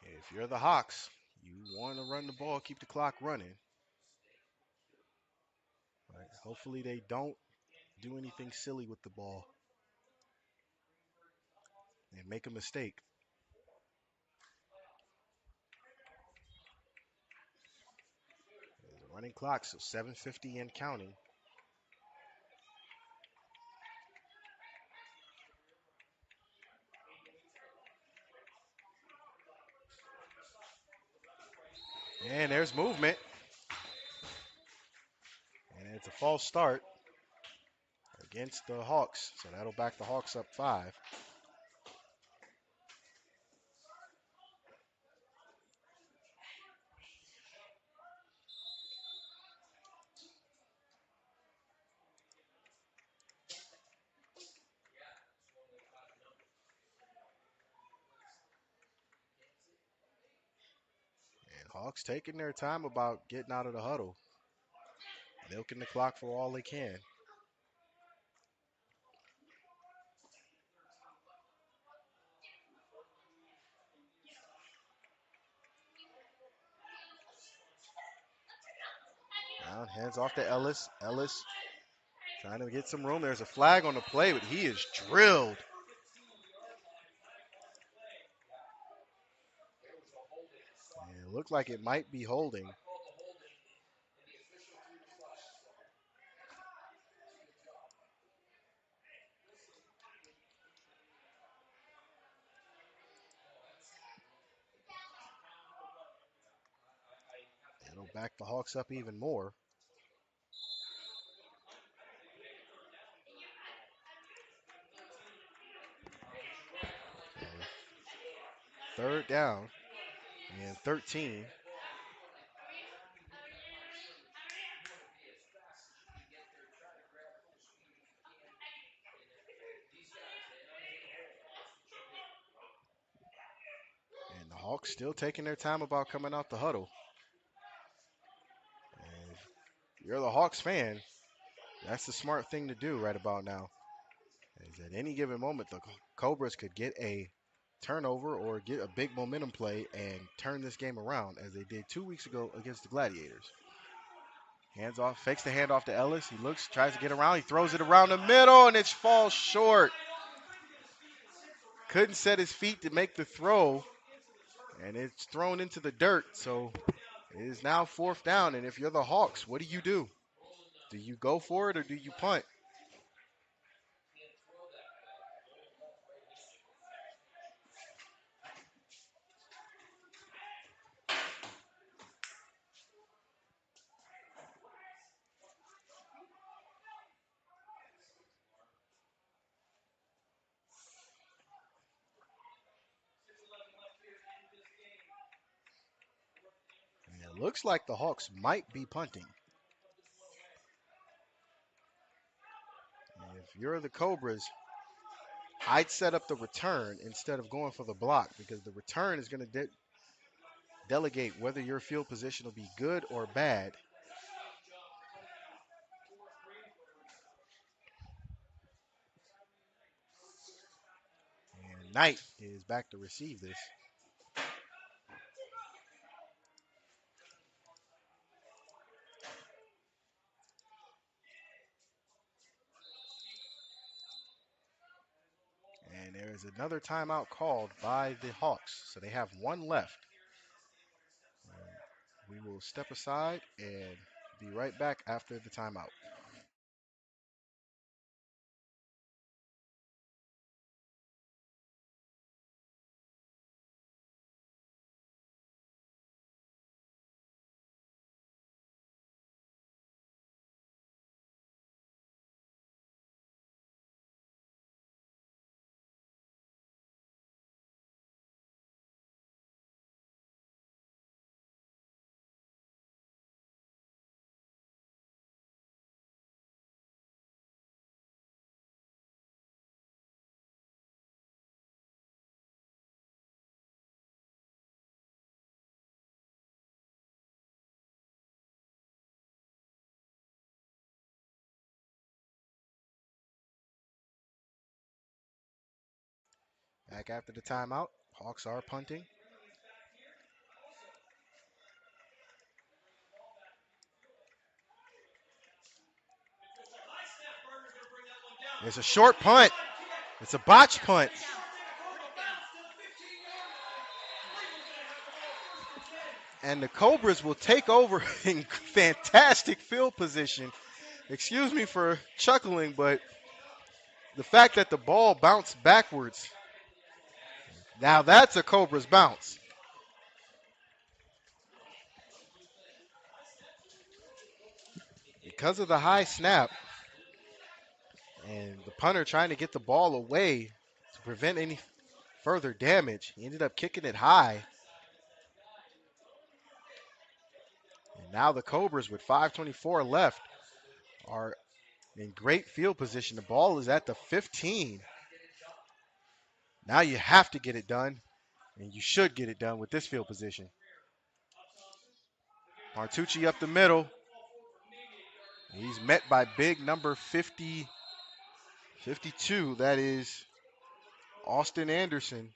If you're the Hawks, you want to run the ball, keep the clock running. Right? Hopefully they don't do anything silly with the ball and make a mistake. There's a running clock, so 7:50 and counting. And there's movement. And it's a false start against the Hawks. So that'll back the Hawks up 5. And Hawks taking their time about getting out of the huddle, milking the clock for all they can. Now hands off to Ellis. Ellis trying to get some room. There's a flag on the play, but he is drilled. And it looked like it might be holding. It'll back the Hawks up even more. So 3rd down and 13. And the Hawks still taking their time about coming out the huddle. And if you're the Hawks fan, that's the smart thing to do right about now. Is at any given moment, the Cobras could get a turnover or get a big momentum play and turn this game around as they did 2 weeks ago against the Gladiators. Hands off, fakes the handoff to Ellis. He looks, tries to get around. He throws it around the middle, and it falls short. Couldn't set his feet to make the throw, and it's thrown into the dirt. So it is now 4th down, and if you're the Hawks, what do you do? Do you go for it or do you punt? Looks like the Hawks might be punting. If you're the Cobras, I'd set up the return instead of going for the block because the return is going to delegate whether your field position will be good or bad. And Knight is back to receive this. And there is another timeout called by the Hawks. So they have one left. We will step aside and be right back after the timeout. Back after the timeout. Hawks are punting. It's a short punt. It's a botch punt. And the Cobras will take over in fantastic field position. Excuse me for chuckling, but the fact that the ball bounced backwards, now that's a Cobras bounce. Because of the high snap and the punter trying to get the ball away to prevent any further damage, he ended up kicking it high. And now the Cobras, with 5:24 left, are in great field position. The ball is at the 15. Now you have to get it done, and you should get it done with this field position. Martucci up the middle. He's met by big number 50, 52. That is Austin Anderson.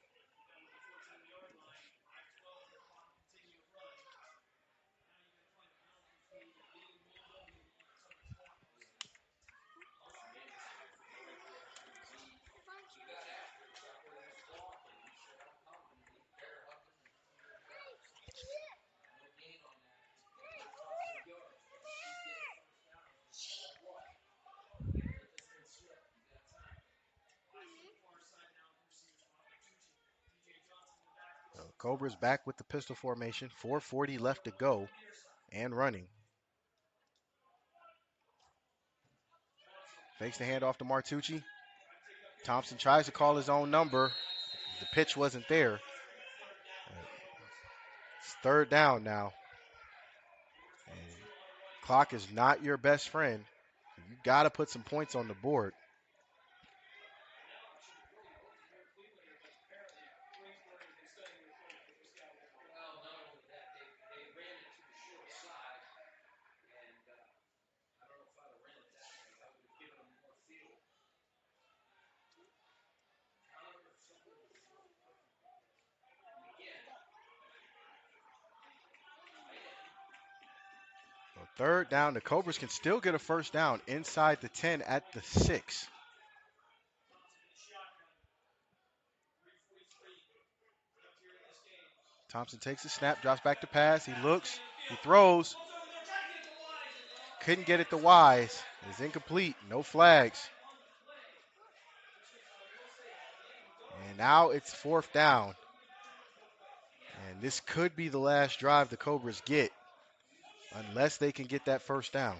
Cobras back with the pistol formation. 4:40 left to go and running. Fakes the handoff to Martucci. Thompson tries to call his own number. The pitch wasn't there. It's third down now. And clock is not your best friend. You got to put some points on the board. So third down, the Cobras can still get a first down inside the 10 at the 6. Thompson takes the snap, drops back to pass. He looks, he throws. Couldn't get it to Wise. It's incomplete, no flags. And now it's fourth down. And this could be the last drive the Cobras get unless they can get that first down.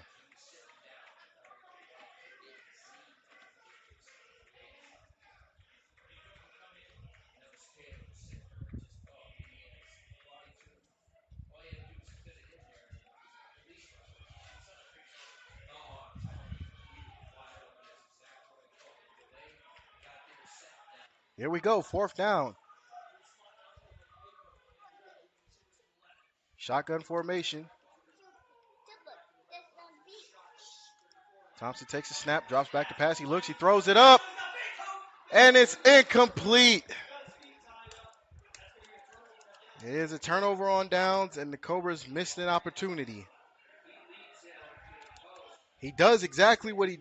Here we go, fourth down. Shotgun formation. Thompson takes a snap, drops back to pass. He looks, he throws it up, and it's incomplete. It is a turnover on downs, and the Cobras missed an opportunity. He does exactly what he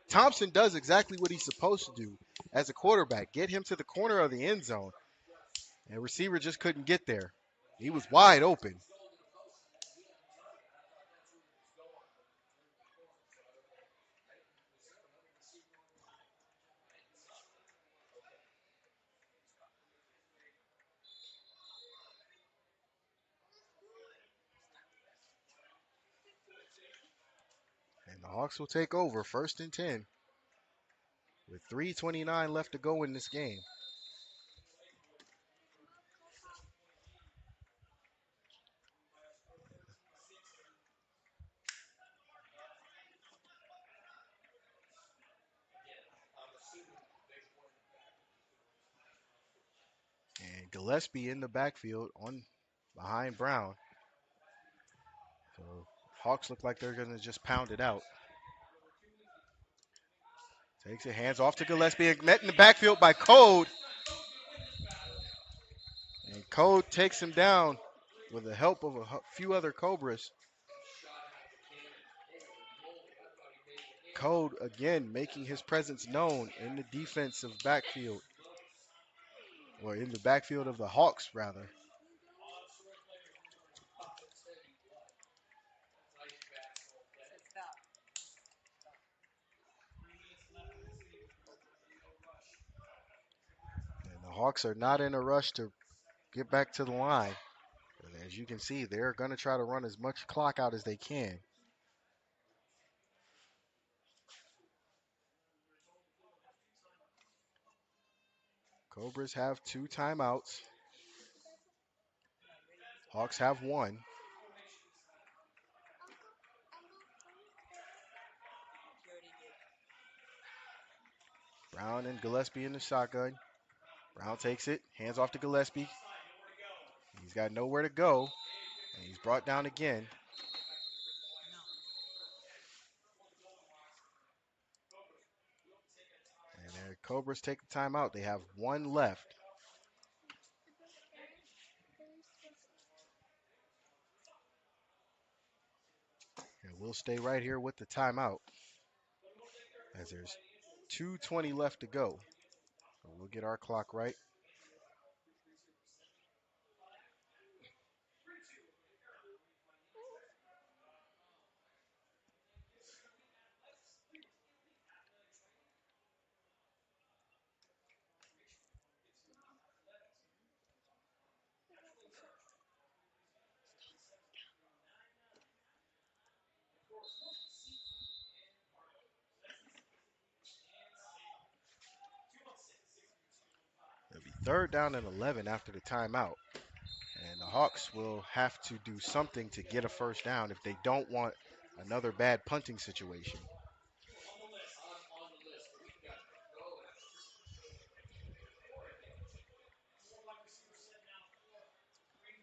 Thompson does exactly what he's supposed to do as a quarterback. Get him to the corner of the end zone. And receiver just couldn't get there. He was wide open. And the Hawks will take over first and 10 with 3:29 left to go in this game. And Gillespie in the backfield on behind Brown. So Hawks look like they're going to just pound it out. Takes it, hands off to Gillespie, and met in the backfield by Code. And Code takes him down with the help of a few other Cobras. Code again making his presence known in the defensive backfield, or in the backfield of the Hawks, rather. And the Hawks are not in a rush to get back to the line. And as you can see, they're going to try to run as much clock out as they can. Cobras have 2 timeouts. Hawks have 1. Brown and Gillespie in the shotgun. Brown takes it, hands off to Gillespie. He's got nowhere to go, and he's brought down again. And the Cobras take the timeout. They have 1 left. And we'll stay right here with the timeout as there's 2:20 left to go. So we'll get our clock right. It'll be 3rd down and 11 after the timeout. And the Hawks will have to do something to get a first down if they don't want another bad punting situation.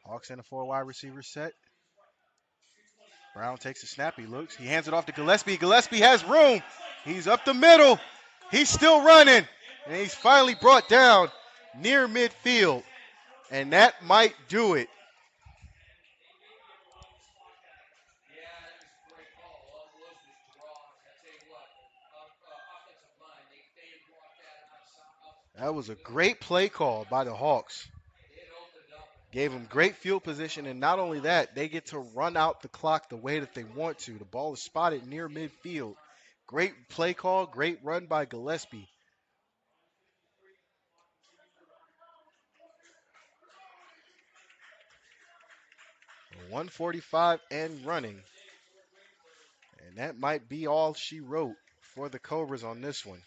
Hawks in a 4 wide receiver set. Brown takes a snap. He looks. He hands it off to Gillespie. Gillespie has room. He's up the middle. He's still running. And he's finally brought down near midfield. And that might do it. That was a great play call by the Hawks. Gave them great field position, and not only that, they get to run out the clock the way that they want to. The ball is spotted near midfield. Great play call, great run by Gillespie. A 145 and running. And that might be all she wrote for the Cobras on this one.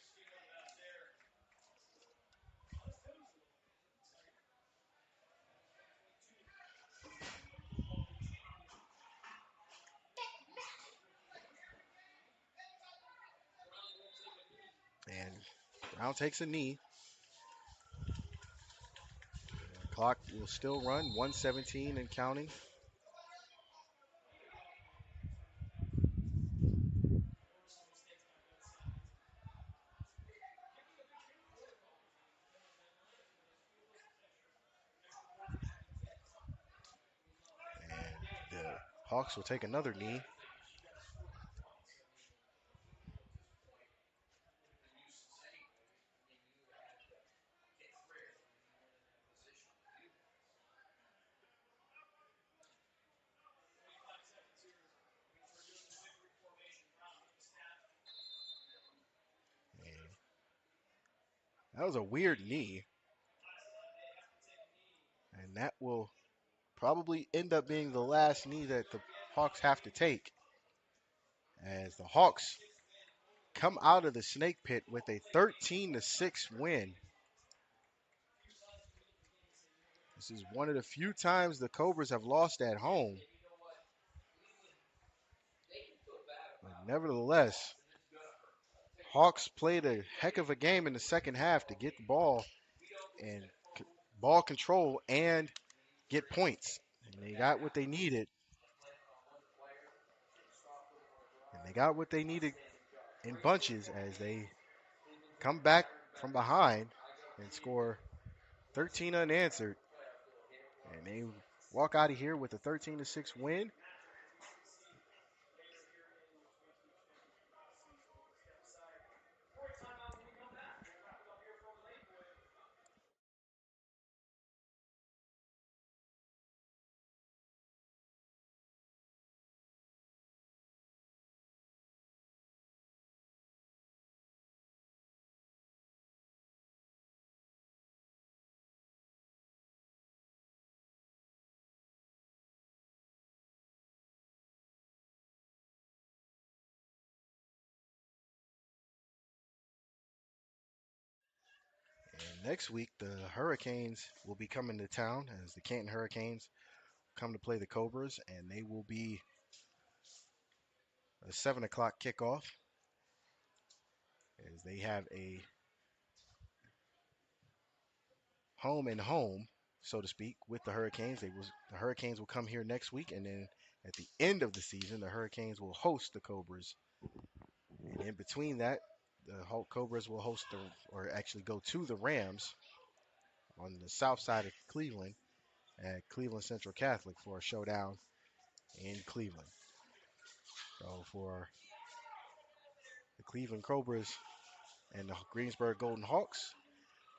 And Brown takes a knee. Clock will still run, 117 and counting. And the Hawks will take another knee. And that was a weird knee. And that will probably end up being the last knee that the Hawks have to take. As the Hawks come out of the snake pit with a 13-6 win. This is one of the few times the Cobras have lost at home. But nevertheless, Hawks played a heck of a game in the second half to get the ball and ball control and get points. And they got what they needed. And they got what they needed in bunches as they come back from behind and score 13 unanswered. And they walk out of here with a 13-6 win. And next week, the Hurricanes will be coming to town as the Canton Hurricanes come to play the Cobras, and they will be a 7 o'clock kickoff as they have a home and home, so to speak, with the Hurricanes. The Hurricanes will come here next week, and then at the end of the season, the Hurricanes will host the Cobras. And in between that, the Cobras will host or actually go to the Rams on the south side of Cleveland at Cleveland Central Catholic for a showdown in Cleveland. So for the Cleveland Cobras and the Greensburg Golden Hawks,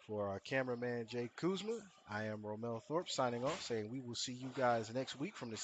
for our cameraman Jay Kuzma, I am Romel Thorpe signing off, saying we will see you guys next week from the